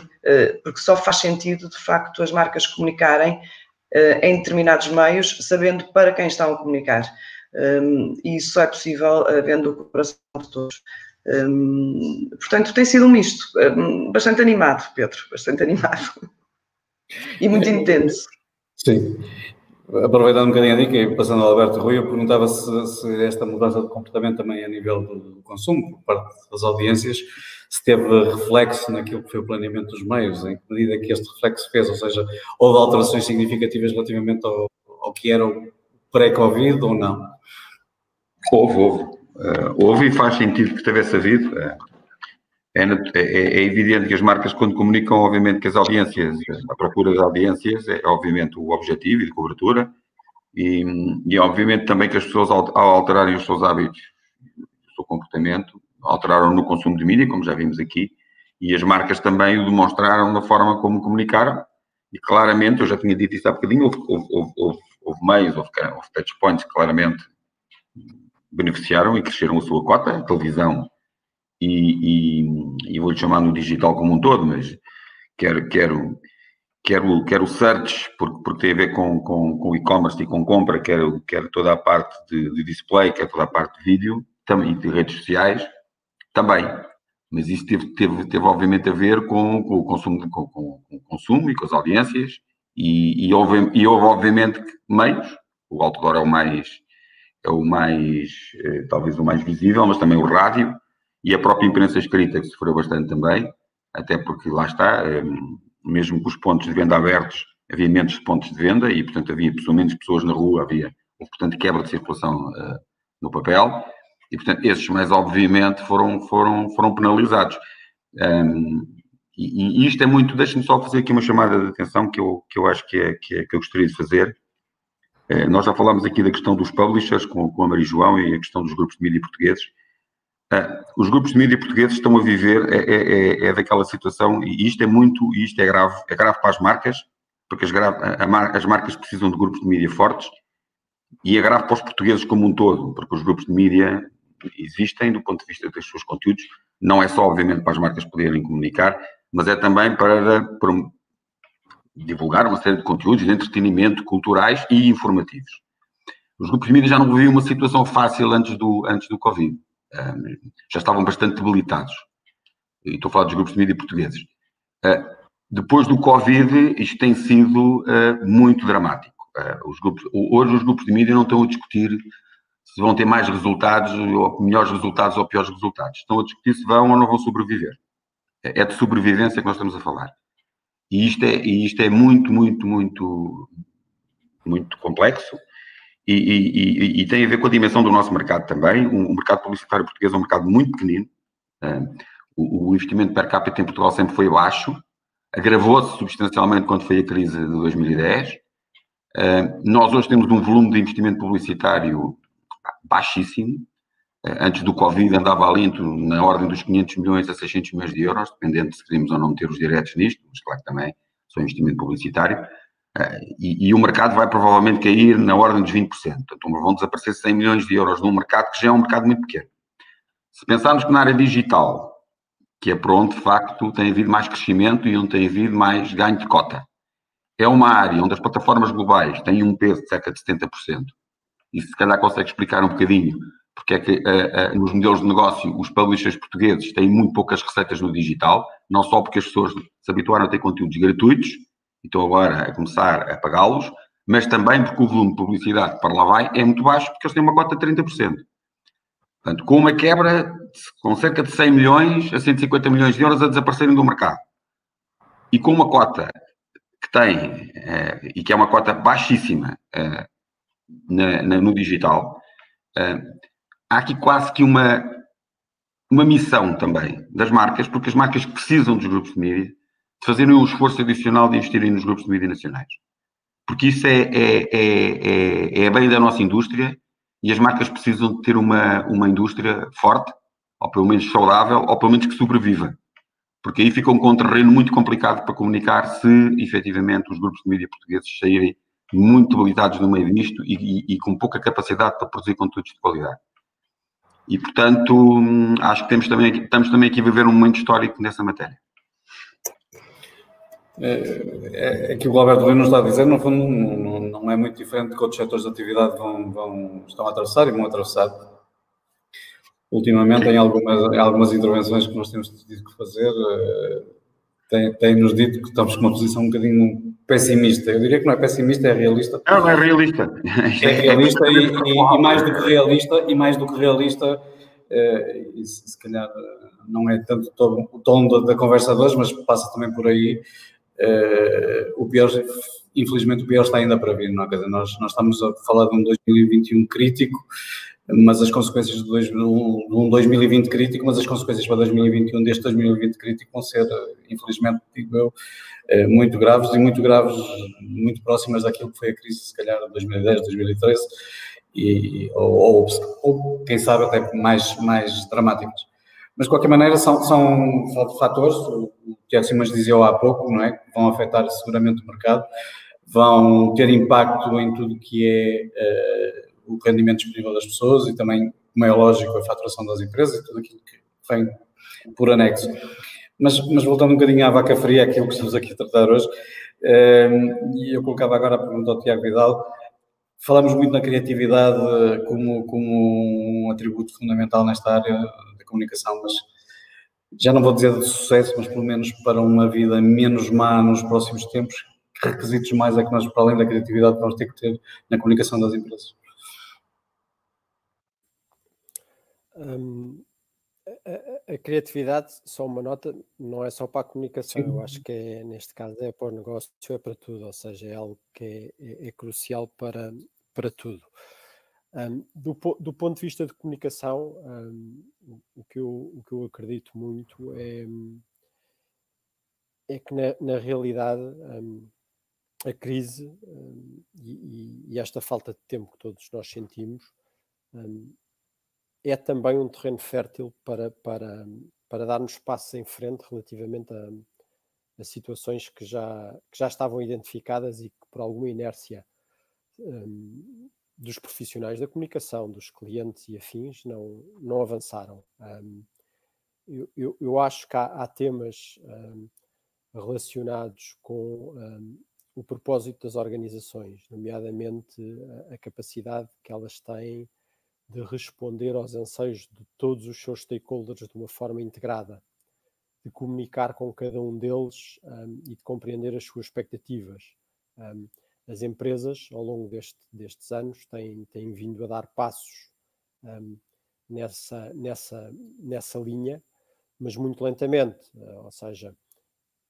porque só faz sentido, de facto, as marcas comunicarem em determinados meios, sabendo para quem estão a comunicar. E isso é possível havendo a cooperação de todos. Portanto, tem sido um misto, bastante animado, Pedro, bastante animado. E muito intenso. Sim. Aproveitando um bocadinho a dica e passando ao Alberto Rui, eu perguntava se esta mudança de comportamento também a nível do consumo, por parte das audiências, se teve reflexo naquilo que foi o planeamento dos meios, em que medida que este reflexo fez, ou seja, houve alterações significativas relativamente ao que era o pré-Covid ou não? Houve e faz sentido que tivesse havido. É evidente que as marcas, quando comunicam, obviamente que as audiências, a procura das audiências é obviamente o objetivo e de cobertura e obviamente também que as pessoas ao alterarem os seus hábitos, o seu comportamento, alteraram no consumo de mídia, como já vimos aqui, e as marcas também o demonstraram na forma como comunicaram e claramente, eu já tinha dito isso há bocadinho, houve meios, houve touchpoints que claramente beneficiaram e cresceram a sua cota, a televisão, e vou-lhe chamar no digital como um todo, mas quero o search, porque tem a ver com e-commerce e com compra, quero toda a parte de display, quero toda a parte de vídeo, também de redes sociais, também. Mas isso teve obviamente a ver com o consumo, com o consumo e com as audiências, e houve obviamente meios, o outdoor talvez o mais visível, mas também o rádio, e a própria imprensa escrita, que sofreu bastante também, até porque lá está, mesmo com os pontos de venda abertos, havia menos pontos de venda e, portanto, havia menos pessoas na rua, houve, portanto, quebra de circulação no papel, e, portanto, esses mais, obviamente, foram penalizados. E isto é muito, deixe-me só fazer aqui uma chamada de atenção que eu acho que eu gostaria de fazer. Nós já falámos aqui da questão dos publishers com a Maria João e a questão dos grupos de mídia portugueses. Os grupos de mídia portugueses estão a viver daquela situação, e isto é grave para as marcas, porque as marcas precisam de grupos de mídia fortes, e é grave para os portugueses como um todo, porque os grupos de mídia existem do ponto de vista dos seus conteúdos, não é só, obviamente, para as marcas poderem comunicar, mas é também para divulgar uma série de conteúdos de entretenimento, culturais e informativos. Os grupos de mídia já não viviam uma situação fácil antes do Covid. Já estavam bastante debilitados. E estou a falar dos grupos de mídia portugueses. Depois do Covid, isto tem sido muito dramático. Hoje os grupos de mídia não estão a discutir se vão ter mais resultados, ou melhores resultados ou piores resultados. Estão a discutir se vão ou não vão sobreviver. É de sobrevivência que nós estamos a falar. E isto é muito, muito, muito, muito complexo. E tem a ver com a dimensão do nosso mercado também. O mercado publicitário português é um mercado muito pequenino. O investimento per capita em Portugal sempre foi baixo. Agravou-se substancialmente quando foi a crise de 2010. Nós hoje temos um volume de investimento publicitário baixíssimo. Antes do Covid andava ali na ordem dos 500 milhões a 600 milhões de euros, dependendo se queríamos ou não meter os diretos nisto, mas claro que também só investimento publicitário. E o mercado vai provavelmente cair na ordem dos 20%. Portanto, vão desaparecer 100 milhões de euros num mercado que já é um mercado muito pequeno. Se pensarmos que na área digital, que é para onde de facto tem havido mais crescimento e onde tem havido mais ganho de cota, é uma área onde as plataformas globais têm um peso de cerca de 70%. E se calhar consegue explicar um bocadinho porque é que nos modelos de negócio os publishers portugueses têm muito poucas receitas no digital, não só porque as pessoas se habituaram a ter conteúdos gratuitos e estão agora a começar a pagá-los, mas também porque o volume de publicidade que para lá vai é muito baixo, porque eles têm uma cota de 30%. Portanto, com uma quebra com cerca de 100 milhões a 150 milhões de euros a desaparecerem do mercado, e com uma cota que tem, e que é uma cota baixíssima no digital, há aqui quase que uma missão também das marcas, porque as marcas precisam dos grupos de mídia, de fazerem um esforço adicional de investirem nos grupos de mídia nacionais. Porque isso é bem da nossa indústria, e as marcas precisam de ter uma indústria forte, ou pelo menos saudável, ou pelo menos que sobreviva. Porque aí fica um terreno muito complicado para comunicar se, efetivamente, os grupos de mídia portugueses saírem muito debilitados no meio disto e com pouca capacidade para produzir conteúdos de qualidade. E, portanto, acho que estamos também aqui a viver um momento histórico nessa matéria. É que o Alberto nos está a dizer, no fundo, não é muito diferente do que outros setores de atividade estão a atravessar e vão atravessar. Ultimamente, em algumas intervenções que nós temos tido que fazer, tem-nos dito que estamos com uma posição um bocadinho pessimista. Eu diria que não é pessimista, é realista. Não é realista. É realista e mais do que realista, e se calhar não é tanto o tom da conversa de hoje, mas passa também por aí. O pior, infelizmente, o pior está ainda para vir, não é? Quer dizer, nós estamos a falar de um 2021 crítico, mas as consequências de um 2020 crítico, mas as consequências para 2021 deste 2020 crítico vão ser, infelizmente, digo eu, muito graves, muito próximas daquilo que foi a crise, se calhar, de 2010, 2013, ou quem sabe até mais dramáticas. Mas, de qualquer maneira, são fatores, o Tiago Simões dizia há pouco, não é? Que vão afetar seguramente o mercado, vão ter impacto em tudo que é o rendimento disponível das pessoas e também, como é lógico, a faturação das empresas e tudo aquilo que vem por anexo. Mas voltando um bocadinho à vaca fria, aquilo que estamos aqui a tratar hoje, e eu colocava agora a pergunta ao Tiago Vidal. Falamos muito na criatividade como um atributo fundamental nesta área da comunicação, mas já não vou dizer de sucesso, mas pelo menos para uma vida menos má nos próximos tempos, que requisitos mais é que nós, para além da criatividade, vamos ter que ter na comunicação das empresas? A criatividade, só uma nota, não é só para a comunicação. Sim. Eu acho que neste caso é para o negócio, é para tudo, ou seja, é algo que é crucial para tudo. Do ponto de vista de comunicação, o que eu acredito muito é que na realidade a crise e esta falta de tempo que todos nós sentimos é também um terreno fértil para darmos passos em frente relativamente a situações que já estavam identificadas e que por alguma inércia dos profissionais da comunicação, dos clientes e afins, não avançaram. Eu acho que há temas relacionados com o propósito das organizações, nomeadamente a capacidade que elas têm de responder aos anseios de todos os seus stakeholders de uma forma integrada, de comunicar com cada um deles e de compreender as suas expectativas. As empresas, ao longo destes anos, têm vindo a dar passos nessa linha, mas muito lentamente. Ou seja,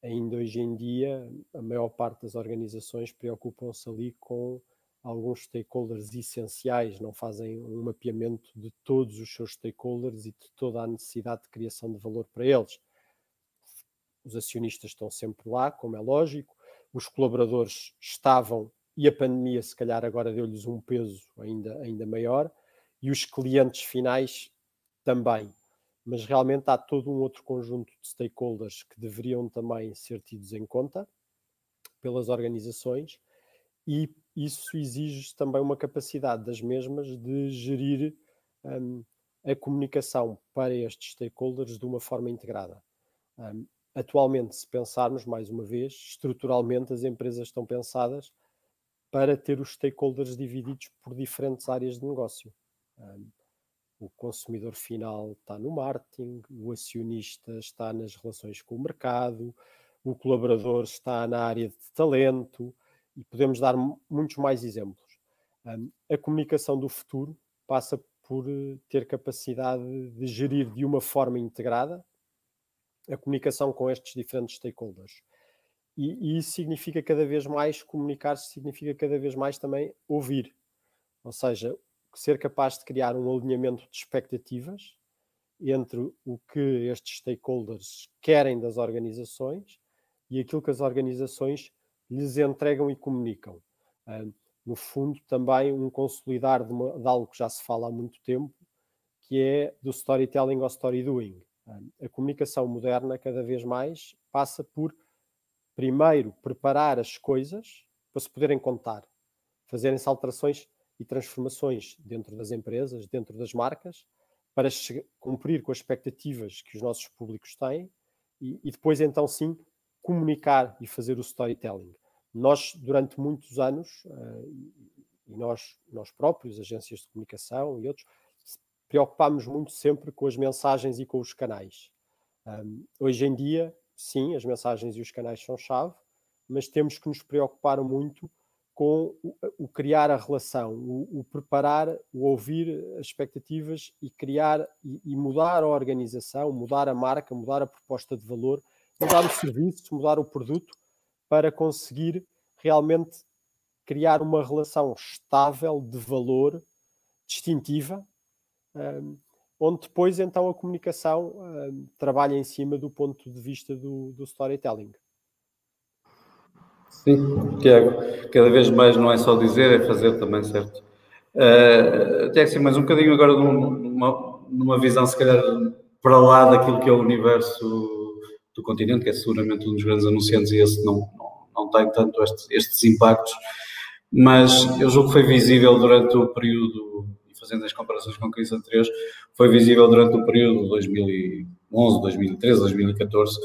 ainda hoje em dia, a maior parte das organizações preocupam-se ali com alguns stakeholders essenciais, não fazem um mapeamento de todos os seus stakeholders e de toda a necessidade de criação de valor para eles. Os acionistas estão sempre lá, como é lógico, os colaboradores estavam e a pandemia se calhar agora deu-lhes um peso ainda maior e os clientes finais também. Mas realmente há todo um outro conjunto de stakeholders que deveriam também ser tidos em conta pelas organizações e isso exige também uma capacidade das mesmas de gerir a comunicação para estes stakeholders de uma forma integrada. Atualmente, se pensarmos, mais uma vez, estruturalmente as empresas estão pensadas para ter os stakeholders divididos por diferentes áreas de negócio. o consumidor final está no marketing, o acionista está nas relações com o mercado, o colaborador está na área de talento, e podemos dar muitos mais exemplos. A comunicação do futuro passa por ter capacidade de gerir de uma forma integrada a comunicação com estes diferentes stakeholders. E isso significa cada vez mais comunicar-se, significa cada vez mais também ouvir. Ou seja, ser capaz de criar um alinhamento de expectativas entre o que estes stakeholders querem das organizações e aquilo que as organizações lhes entregam e comunicam. No fundo, também um consolidar de algo que já se fala há muito tempo, que é do storytelling ao story doing. A comunicação moderna, cada vez mais, passa por, primeiro, preparar as coisas para se poderem contar, fazerem-se alterações e transformações dentro das empresas, dentro das marcas, para cumprir com as expectativas que os nossos públicos têm e depois, então, sim, comunicar e fazer o storytelling. Nós, durante muitos anos, e nós próprios, agências de comunicação e outros, preocupámos muito sempre com as mensagens e com os canais. Hoje em dia, sim, as mensagens e os canais são chave, mas temos que nos preocupar muito com o criar a relação, o preparar, o ouvir as expectativas e criar e mudar a organização, mudar a marca, mudar a proposta de valor, mudar o serviço, mudar o produto, para conseguir realmente criar uma relação estável de valor, distintiva, onde depois então a comunicação trabalha em cima do ponto de vista do storytelling. Sim, Tiago, cada vez mais não é só dizer, é fazer também, certo? Tiago, sim, mas um bocadinho agora numa visão, se calhar, para lá daquilo que é o universo do continente, que é seguramente um dos grandes anunciantes e esse não tem tanto estes impactos, mas eu julgo que foi visível durante o período, e fazendo as comparações com crises anteriores, foi visível durante o período de 2011, 2013, 2014,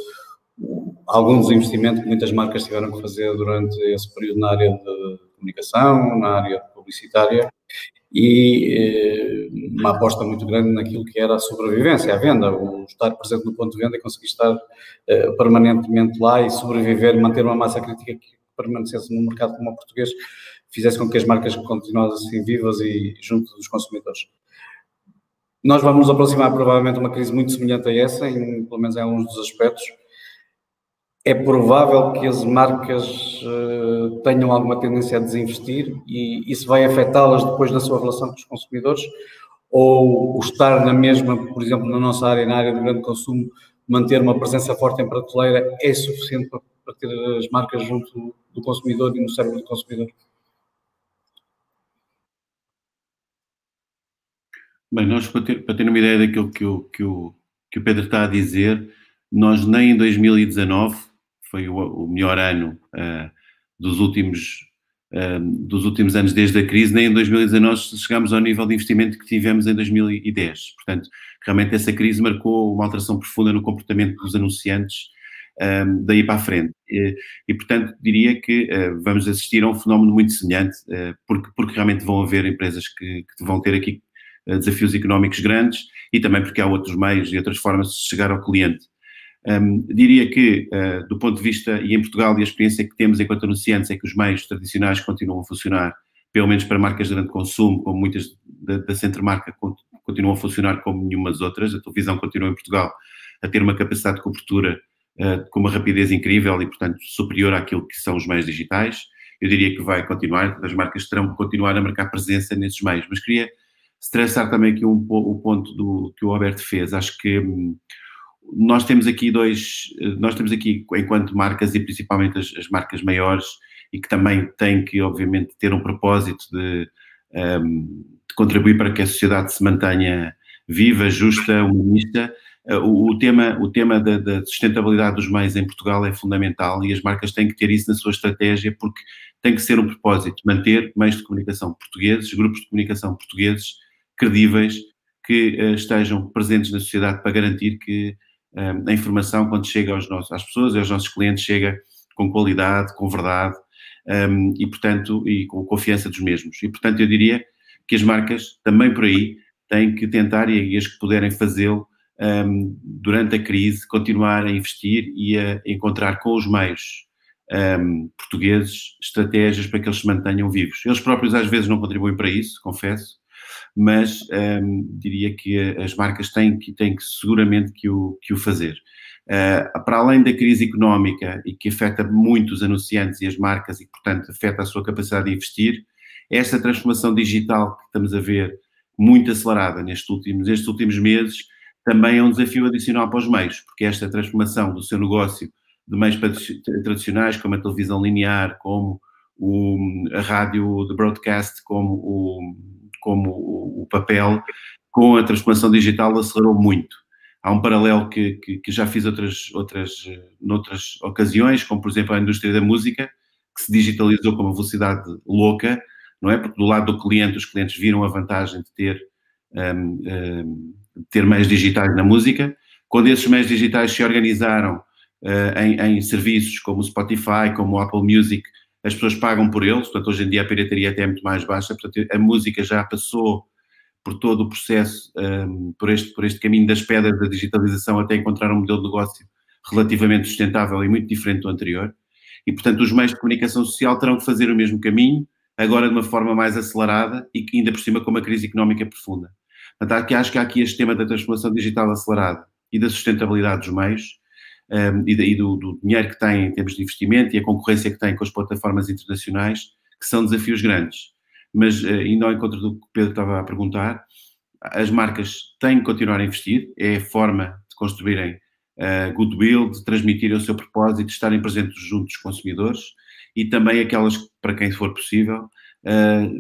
algum desinvestimento que muitas marcas tiveram que fazer durante esse período na área de comunicação, na área publicitária, e uma aposta muito grande naquilo que era a sobrevivência, a venda, o estar presente no ponto de venda e conseguir estar permanentemente lá e sobreviver, manter uma massa crítica que permanecesse no mercado como o português, fizesse com que as marcas continuassem vivas e junto dos consumidores. Nós vamos nos aproximar provavelmente de uma crise muito semelhante a essa, pelo menos em alguns dos aspectos. É provável que as marcas tenham alguma tendência a desinvestir e isso vai afetá-las depois na sua relação com os consumidores? Ou o estar na mesma, por exemplo, na nossa área, na área do grande consumo, manter uma presença forte em prateleira é suficiente para ter as marcas junto do consumidor e no cérebro do consumidor? Bem, nós, para ter uma ideia daquilo que o Pedro está a dizer, nós nem em 2019, foi o melhor ano dos últimos anos desde a crise, nem em 2019 chegámos ao nível de investimento que tivemos em 2010. Portanto, realmente essa crise marcou uma alteração profunda no comportamento dos anunciantes daí para a frente. E portanto, diria que vamos assistir a um fenómeno muito semelhante, porque realmente vão haver empresas que vão ter aqui desafios económicos grandes e também porque há outros meios e outras formas de chegar ao cliente. Diria que, do ponto de vista, e em Portugal, e a experiência que temos enquanto anunciantes, é que os meios tradicionais continuam a funcionar, pelo menos para marcas de grande consumo, como muitas da centro-marca continuam a funcionar como nenhuma das outras. A televisão continua em Portugal a ter uma capacidade de cobertura com uma rapidez incrível e, portanto, superior àquilo que são os meios digitais. Eu diria que vai continuar, as marcas terão que continuar a marcar presença nesses meios, mas queria estressar também aqui o ponto que o Alberto fez. Acho que nós temos aqui enquanto marcas, e principalmente as marcas maiores, e que também têm que, obviamente, ter um propósito de contribuir para que a sociedade se mantenha viva, justa, humanista. O tema da sustentabilidade dos meios em Portugal é fundamental e as marcas têm que ter isso na sua estratégia, porque tem que ser um propósito, manter meios de comunicação portugueses, grupos de comunicação portugueses, credíveis, que estejam presentes na sociedade para garantir que a informação, quando chega às pessoas e aos nossos clientes, chega com qualidade, com verdade e, portanto, e com confiança dos mesmos. E, portanto, eu diria que as marcas, também por aí, têm que tentar, e as que puderem fazê-lo, durante a crise, continuar a investir e a encontrar com os meios portugueses estratégias para que eles se mantenham vivos. Eles próprios às vezes não contribuem para isso, confesso, mas diria que as marcas têm que seguramente que o fazer. Para além da crise económica e que afeta muito os anunciantes e as marcas e que, portanto, afeta a sua capacidade de investir, esta transformação digital que estamos a ver muito acelerada nestes últimos meses também é um desafio adicional para os meios, porque esta transformação do seu negócio de meios tradicionais, como a televisão linear, como a rádio de broadcast, como o papel, com a transformação digital acelerou muito. Há um paralelo que já fiz noutras ocasiões, como por exemplo a indústria da música, que se digitalizou com uma velocidade louca, não é? Porque do lado do cliente, os clientes viram a vantagem de ter meios digitais na música. Quando esses meios digitais se organizaram em serviços como o Spotify, como o Apple Music, as pessoas pagam por eles, portanto hoje em dia a pirataria até é muito mais baixa, portanto a música já passou por todo o processo, por este caminho das pedras da digitalização até encontrar um modelo de negócio relativamente sustentável e muito diferente do anterior. E, portanto, os meios de comunicação social terão que fazer o mesmo caminho, agora de uma forma mais acelerada e ainda por cima com uma crise económica profunda. Portanto, acho que há aqui este tema da transformação digital acelerada e da sustentabilidade dos meios e do dinheiro que têm em termos de investimento e a concorrência que têm com as plataformas internacionais, que são desafios grandes. Mas, indo ao encontro do que o Pedro estava a perguntar, as marcas têm que continuar a investir, é a forma de construírem goodwill, de transmitirem o seu propósito, de estarem presentes junto dos consumidores e também aquelas, para quem for possível,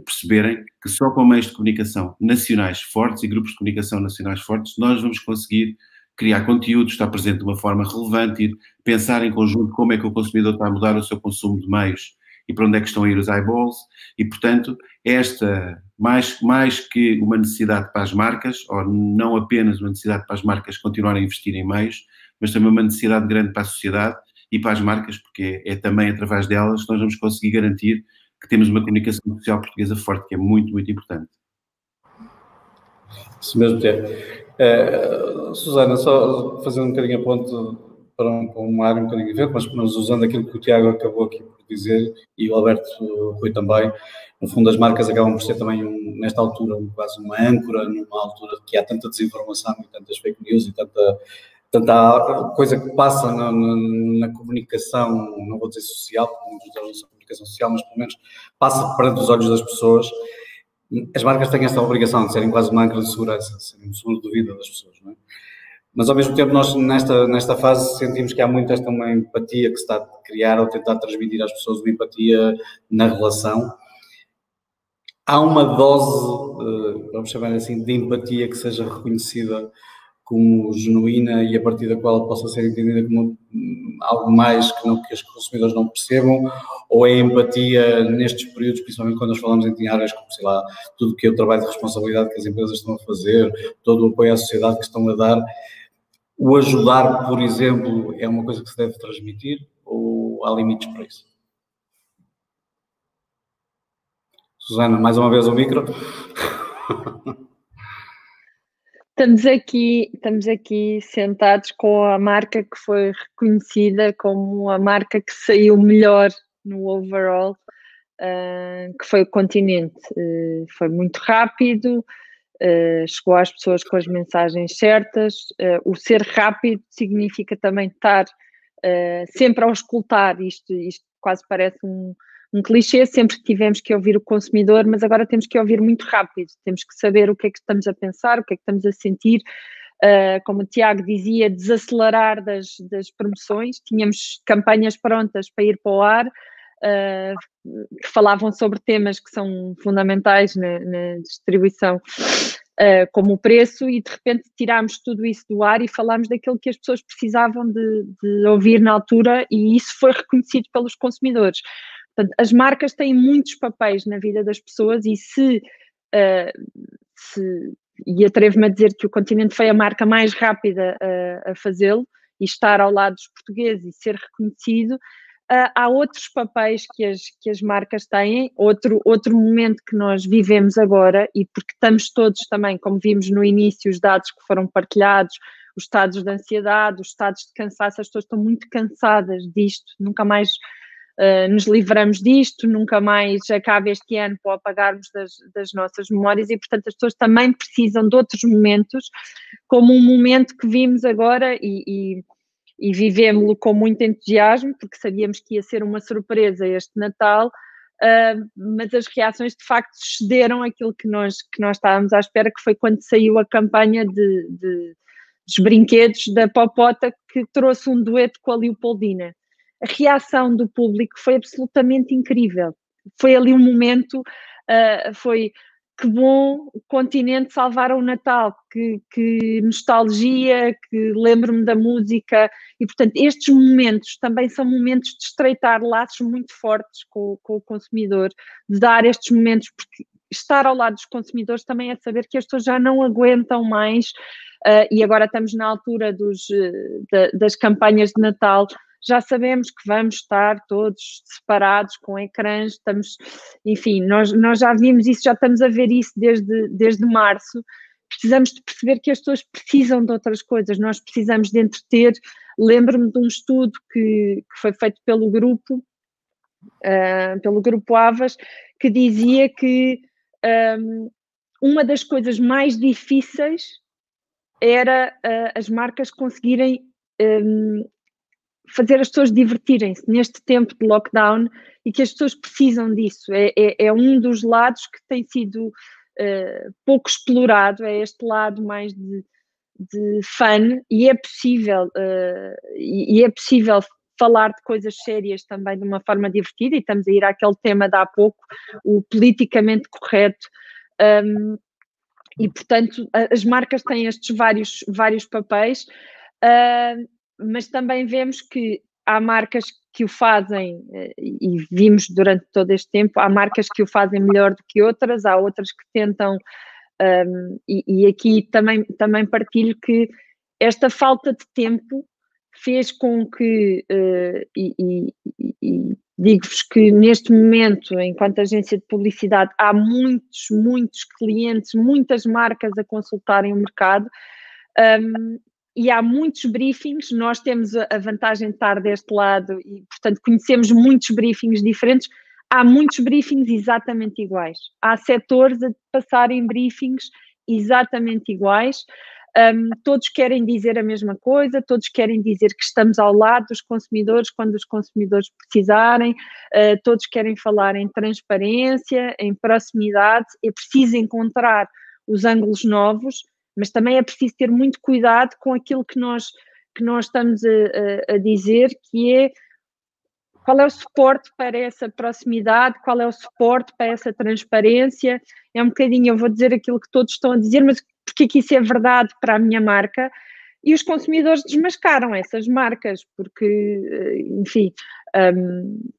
perceberem que só com meios de comunicação nacionais fortes e grupos de comunicação nacionais fortes nós vamos conseguir criar conteúdo, estar presente de uma forma relevante e pensar em conjunto como é que o consumidor está a mudar o seu consumo de meios e para onde é que estão a ir os eyeballs, e, portanto, esta, mais que uma necessidade para as marcas, ou não apenas uma necessidade para as marcas continuarem a investir em meios, mas também uma necessidade grande para a sociedade e para as marcas, porque é também através delas que nós vamos conseguir garantir que temos uma comunicação social portuguesa forte, que é muito, muito importante. Isso mesmo, Susana, só fazendo um bocadinho a ponto para uma área um bocadinho diferente, mas usando aquilo que o Tiago acabou aqui por dizer e o Alberto Rui também, no fundo as marcas acabam por ser também, nesta altura, quase uma âncora, numa altura que há tanta desinformação e tantas fake news e tanta coisa que passa na comunicação, não vou dizer social, porque muitos deles não são comunicação social, mas pelo menos passa perante os olhos das pessoas. As marcas têm esta obrigação de serem quase uma âncora de segurança, serem um seguro de vida das pessoas, não é? Mas, ao mesmo tempo, nós, nesta fase, sentimos que há muito uma empatia que se está a criar ou tentar transmitir às pessoas uma empatia na relação. Há uma dose, vamos chamar assim, de empatia que seja reconhecida como genuína e a partir da qual possa ser entendida como algo mais que os consumidores não percebam, ou é empatia nestes períodos, principalmente quando nós falamos em áreas como, sei lá, tudo que é o trabalho de responsabilidade que as empresas estão a fazer, todo o apoio à sociedade que estão a dar. O ajudar, por exemplo, é uma coisa que se deve transmitir ou há limites para isso? Susana, mais uma vez o micro. Estamos aqui sentados com a marca que foi reconhecida como a marca que saiu melhor no overall, que foi o Continente. Foi muito rápido, chegou às pessoas com as mensagens certas. O ser rápido significa também estar sempre a auscultar. Isto quase parece um clichê, sempre que tivemos que ouvir o consumidor, mas agora temos que ouvir muito rápido, temos que saber o que é que estamos a pensar, o que é que estamos a sentir, como o Tiago dizia, desacelerar das promoções. Tínhamos campanhas prontas para ir para o ar, que falavam sobre temas que são fundamentais na distribuição, como o preço, e de repente tirámos tudo isso do ar e falámos daquilo que as pessoas precisavam de ouvir na altura, e isso foi reconhecido pelos consumidores. Portanto, as marcas têm muitos papéis na vida das pessoas e e atrevo-me a dizer que o Continente foi a marca mais rápida a fazê-lo e estar ao lado dos portugueses e ser reconhecido, há outros papéis que as marcas têm, outro momento que nós vivemos agora, e porque estamos todos também, como vimos no início, os dados que foram partilhados, os estados de ansiedade, os estados de cansaço, as pessoas estão muito cansadas disto, nunca mais nos livramos disto, nunca mais acaba este ano para apagarmos das nossas memórias, e portanto as pessoas também precisam de outros momentos, como um momento que vimos agora e vivemos-lo com muito entusiasmo, porque sabíamos que ia ser uma surpresa este Natal, mas as reações de facto excederam aquilo que nós estávamos à espera, que foi quando saiu a campanha dos brinquedos da Popota, que trouxe um dueto com a Leopoldina. A reação do público foi absolutamente incrível. Foi ali um momento, foi que bom, o continente salvar o Natal, que nostalgia, que lembro-me da música, e portanto estes momentos também são momentos de estreitar laços muito fortes com o consumidor, de dar estes momentos, porque estar ao lado dos consumidores também é saber que as pessoas já não aguentam mais, e agora estamos na altura das campanhas de Natal. Já sabemos que vamos estar todos separados com ecrãs, enfim, nós já vimos isso, já estamos a ver isso desde março. Precisamos de perceber que as pessoas precisam de outras coisas, nós precisamos de entreter. Lembro-me de um estudo que foi feito pelo grupo Avas, que dizia que uma das coisas mais difíceis era as marcas conseguirem fazer as pessoas divertirem-se neste tempo de lockdown, e que as pessoas precisam disso. É um dos lados que tem sido pouco explorado, é este lado mais de fun, e é possível falar de coisas sérias também de uma forma divertida, e estamos a ir àquele tema de há pouco, o politicamente correto, e portanto as marcas têm estes vários papéis, mas também vemos que há marcas que o fazem, e vimos durante todo este tempo, há marcas que o fazem melhor do que outras, há outras que tentam, e aqui também partilho que esta falta de tempo fez com que, e digo-vos que neste momento, enquanto agência de publicidade, há muitos clientes, muitas marcas a consultarem o mercado, e há muitos briefings. Nós temos a vantagem de estar deste lado e, portanto, conhecemos muitos briefings diferentes. Há muitos briefings exatamente iguais. Há setores a passarem briefings exatamente iguais. Todos querem dizer a mesma coisa, todos querem dizer que estamos ao lado dos consumidores quando os consumidores precisarem, todos querem falar em transparência, em proximidade. É preciso encontrar os ângulos novos, mas também é preciso ter muito cuidado com aquilo que nós estamos a dizer, que é qual é o suporte para essa proximidade, qual é o suporte para essa transparência. É um bocadinho, eu vou dizer aquilo que todos estão a dizer, mas porque que isso é verdade para a minha marca, e os consumidores desmascaram essas marcas, porque, enfim,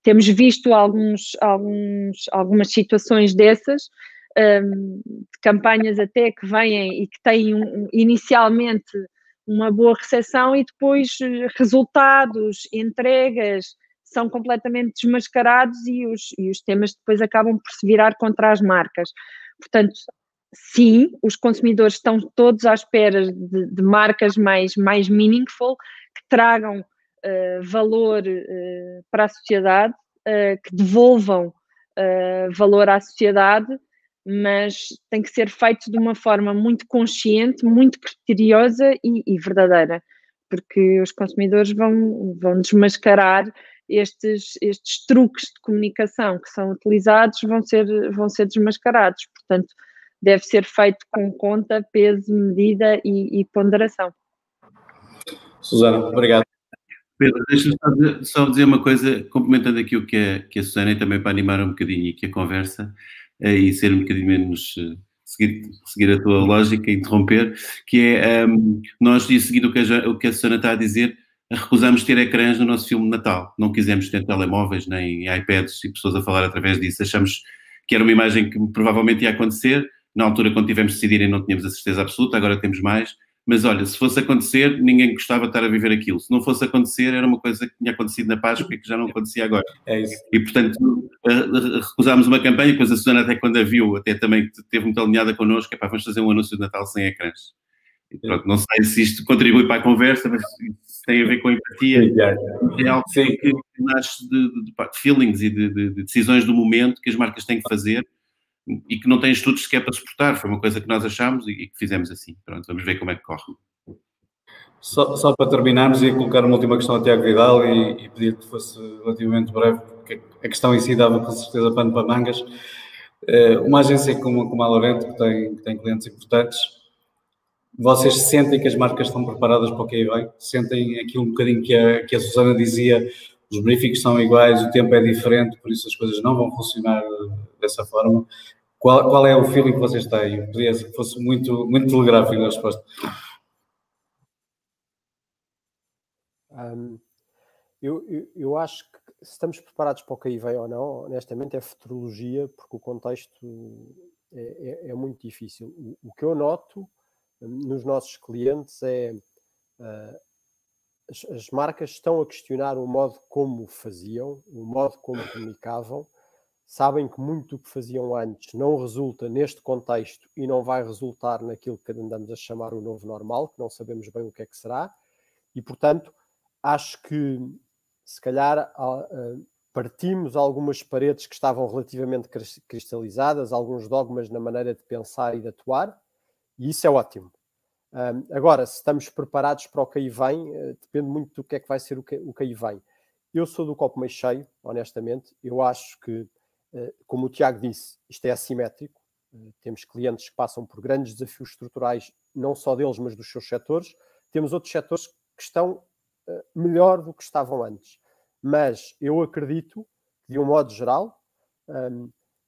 temos visto algumas situações dessas, de campanhas até que vêm e que têm inicialmente uma boa recepção e depois resultados, entregas são completamente desmascarados, e os temas depois acabam por se virar contra as marcas. Portanto, sim, os consumidores estão todos à espera de marcas mais meaningful, que tragam valor para a sociedade, que devolvam valor à sociedade, mas tem que ser feito de uma forma muito consciente, muito criteriosa e verdadeira, porque os consumidores vão desmascarar estes truques de comunicação que são utilizados, vão ser desmascarados. Portanto, deve ser feito com conta, peso, medida e ponderação. Susana, obrigado. Pedro, deixa-me só dizer uma coisa, complementando aqui o que a Susana, e também para animar um bocadinho aqui a conversa, e ser um bocadinho menos, seguir a tua lógica, interromper, que é, nós, e seguindo o que a Susana está a dizer, recusamos ter ecrãs no nosso filme de Natal. Não quisemos ter telemóveis, nem iPads e pessoas a falar através disso. Achamos que era uma imagem que provavelmente ia acontecer. Na altura, quando tivemos de decidirem, não tínhamos a certeza absoluta, agora temos mais. Mas olha, se fosse acontecer, ninguém gostava de estar a viver aquilo. Se não fosse acontecer, era uma coisa que tinha acontecido na Páscoa e que já não acontecia agora. É isso. E, portanto, recusámos uma campanha, e depois a Susana, até quando a viu, até também esteve muito alinhada connosco, vamos fazer um anúncio de Natal sem ecrãs. E pronto, não sei se isto contribui para a conversa, mas isso tem a ver com a empatia. É algo que nasce de feelings e de decisões do momento que as marcas têm que fazer e que não têm estudos sequer para suportar. Foi uma coisa que nós achámos e que fizemos assim. Pronto, vamos ver como é que corre. Só para terminarmos, ia colocar uma última questão ao Tiago Vidal e pedir que fosse relativamente breve, porque a questão em si dava com certeza pano para mangas. Uma agência como a Lorento, que tem clientes importantes, vocês sentem que as marcas estão preparadas para o que aí vem? Sentem aquilo um bocadinho que a Susana dizia, os briefings são iguais, o tempo é diferente, por isso as coisas não vão funcionar dessa forma. Qual é o feeling que vocês têm? Eu podia que fosse muito, muito telegráfico na resposta. Eu acho que se estamos preparados para o que aí vem ou não, honestamente é futurologia, porque o contexto é muito difícil. O que eu noto nos nossos clientes é as marcas estão a questionar o modo como faziam, o modo como comunicavam, sabem que muito do que faziam antes não resulta neste contexto e não vai resultar naquilo que andamos a chamar o novo normal, que não sabemos bem o que é que será, e portanto acho que se calhar partimos algumas paredes que estavam relativamente cristalizadas, alguns dogmas na maneira de pensar e de atuar, e isso é ótimo. Agora, se estamos preparados para o que aí vem, depende muito do que é que vai ser o que aí vem. Eu sou do copo meio cheio, honestamente. Eu acho que, como o Tiago disse, isto é assimétrico. Temos clientes que passam por grandes desafios estruturais, não só deles, mas dos seus setores. Temos outros setores que estão melhor do que estavam antes. Mas eu acredito que, de um modo geral,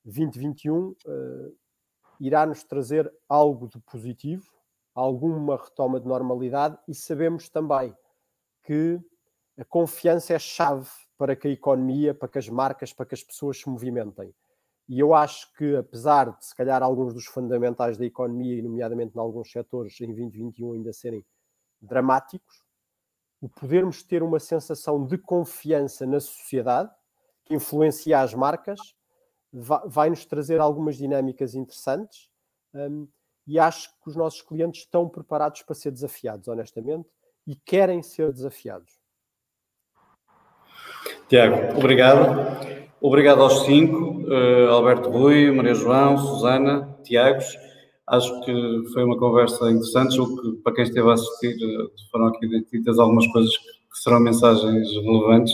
2021 irá nos trazer algo de positivo, alguma retoma de normalidade, e sabemos também que a confiança é chave para que a economia, para que as marcas, para que as pessoas se movimentem. E eu acho que, apesar de, se calhar, alguns dos fundamentais da economia, e nomeadamente em alguns setores, em 2021 ainda serem dramáticos, o podermos ter uma sensação de confiança na sociedade, que influencia as marcas, vai-nos trazer algumas dinâmicas interessantes, e acho que os nossos clientes estão preparados para ser desafiados, honestamente, e querem ser desafiados. Tiago, obrigado. Obrigado aos 5, Alberto Rui, Maria João, Susana, Tiagos. Acho que foi uma conversa interessante, julgo que para quem esteve a assistir foram aqui ditas algumas coisas que serão mensagens relevantes.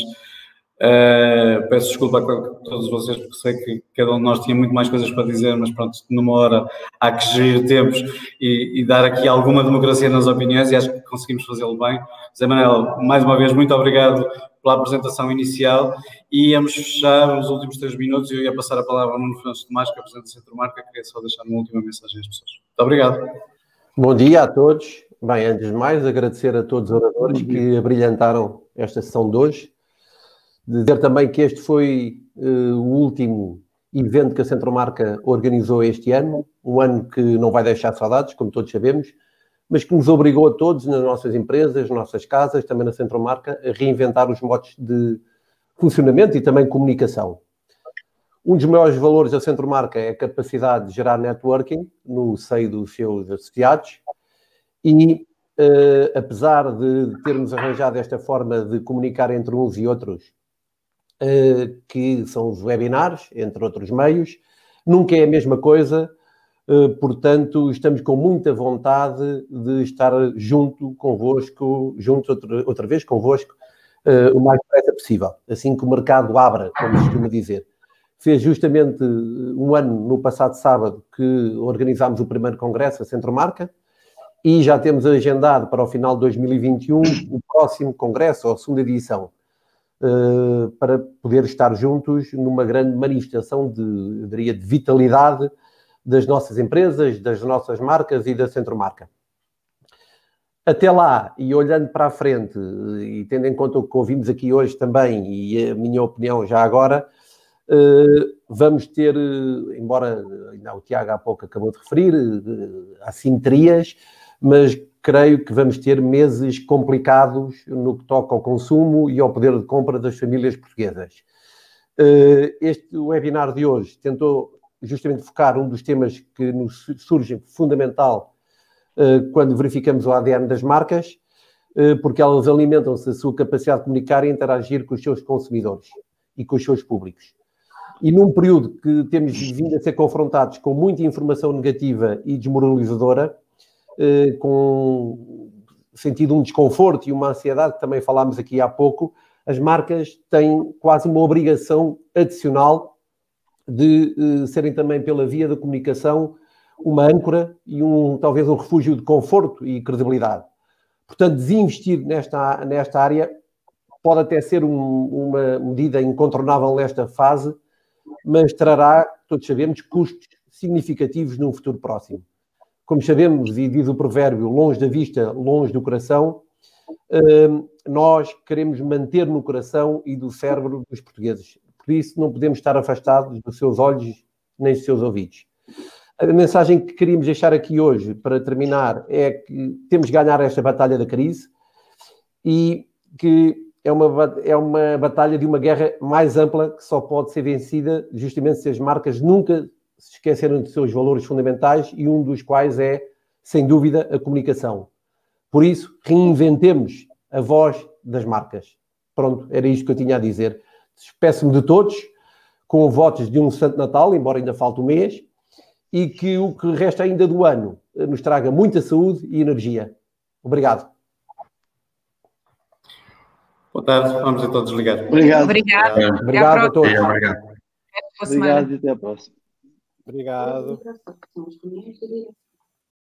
Peço desculpa a todos vocês, porque sei que cada um de nós tinha muito mais coisas para dizer, mas pronto, numa hora há que gerir tempos e dar aqui alguma democracia nas opiniões, e acho que conseguimos fazê-lo bem. Zé Manuel, mais uma vez, muito obrigado pela apresentação inicial, e íamos fechar os últimos 3 minutos e eu ia passar a palavra ao Nuno Fernandes Tomás, que é o Presidente do Centro Marca. Queria só deixar uma última mensagem às pessoas. Muito obrigado. Bom dia a todos. Bem, antes de mais, agradecer a todos os oradores que abrilhantaram esta sessão de hoje. Dizer também que este foi o último evento que a Centro Marca organizou este ano, um ano que não vai deixar saudades, como todos sabemos, mas que nos obrigou a todos, nas nossas empresas, nas nossas casas, também na Centro Marca, a reinventar os modos de funcionamento e também comunicação. Um dos maiores valores da Centro Marca é a capacidade de gerar networking no seio dos seus associados e, apesar de termos arranjado esta forma de comunicar entre uns e outros, que são os webinars, entre outros meios, nunca é a mesma coisa, portanto, estamos com muita vontade de estar junto convosco, outra vez convosco, o mais depressa possível, assim que o mercado abra, como se costuma dizer. Fez justamente um ano, no passado sábado, que organizámos o primeiro congresso, a Centro Marca, e já temos agendado para o final de 2021 o próximo congresso, ou a segunda edição, para poder estar juntos numa grande manifestação de, eu diria, de vitalidade das nossas empresas, das nossas marcas e da Centro Marca. Até lá, e olhando para a frente, e tendo em conta o que ouvimos aqui hoje também, e a minha opinião já agora, vamos ter, embora ainda o Tiago há pouco acabou de referir, assimetrias, mas creio que vamos ter meses complicados no que toca ao consumo e ao poder de compra das famílias portuguesas. Este webinar de hoje tentou justamente focar um dos temas que nos surge fundamental quando verificamos o ADN das marcas, porque elas alimentam-se a sua capacidade de comunicar e interagir com os seus consumidores e com os seus públicos. E num período que temos vindo a ser confrontados com muita informação negativa e desmoralizadora, com sentido um desconforto e uma ansiedade, que também falámos aqui há pouco, as marcas têm quase uma obrigação adicional de serem também, pela via da comunicação, uma âncora e talvez um refúgio de conforto e credibilidade. Portanto, desinvestir nesta área pode até ser uma medida incontornável nesta fase, mas trará, todos sabemos, custos significativos num futuro próximo. Como sabemos, e diz o provérbio, longe da vista, longe do coração, nós queremos manter no coração e do cérebro dos portugueses. Por isso, não podemos estar afastados dos seus olhos nem dos seus ouvidos. A mensagem que queríamos deixar aqui hoje, para terminar, é que temos de ganhar esta batalha da crise e que é uma batalha de uma guerra mais ampla que só pode ser vencida justamente se as marcas nunca se esqueceram de seus valores fundamentais e um dos quais é, sem dúvida, a comunicação. Por isso, reinventemos a voz das marcas. Pronto, era isto que eu tinha a dizer. Despeço-me de todos, com votos de um Santo Natal, embora ainda falte um mês, e que o que resta ainda do ano nos traga muita saúde e energia. Obrigado. Boa tarde, vamos então desligar. Obrigado. Obrigado a todos. Obrigado e até a próxima. Obrigado.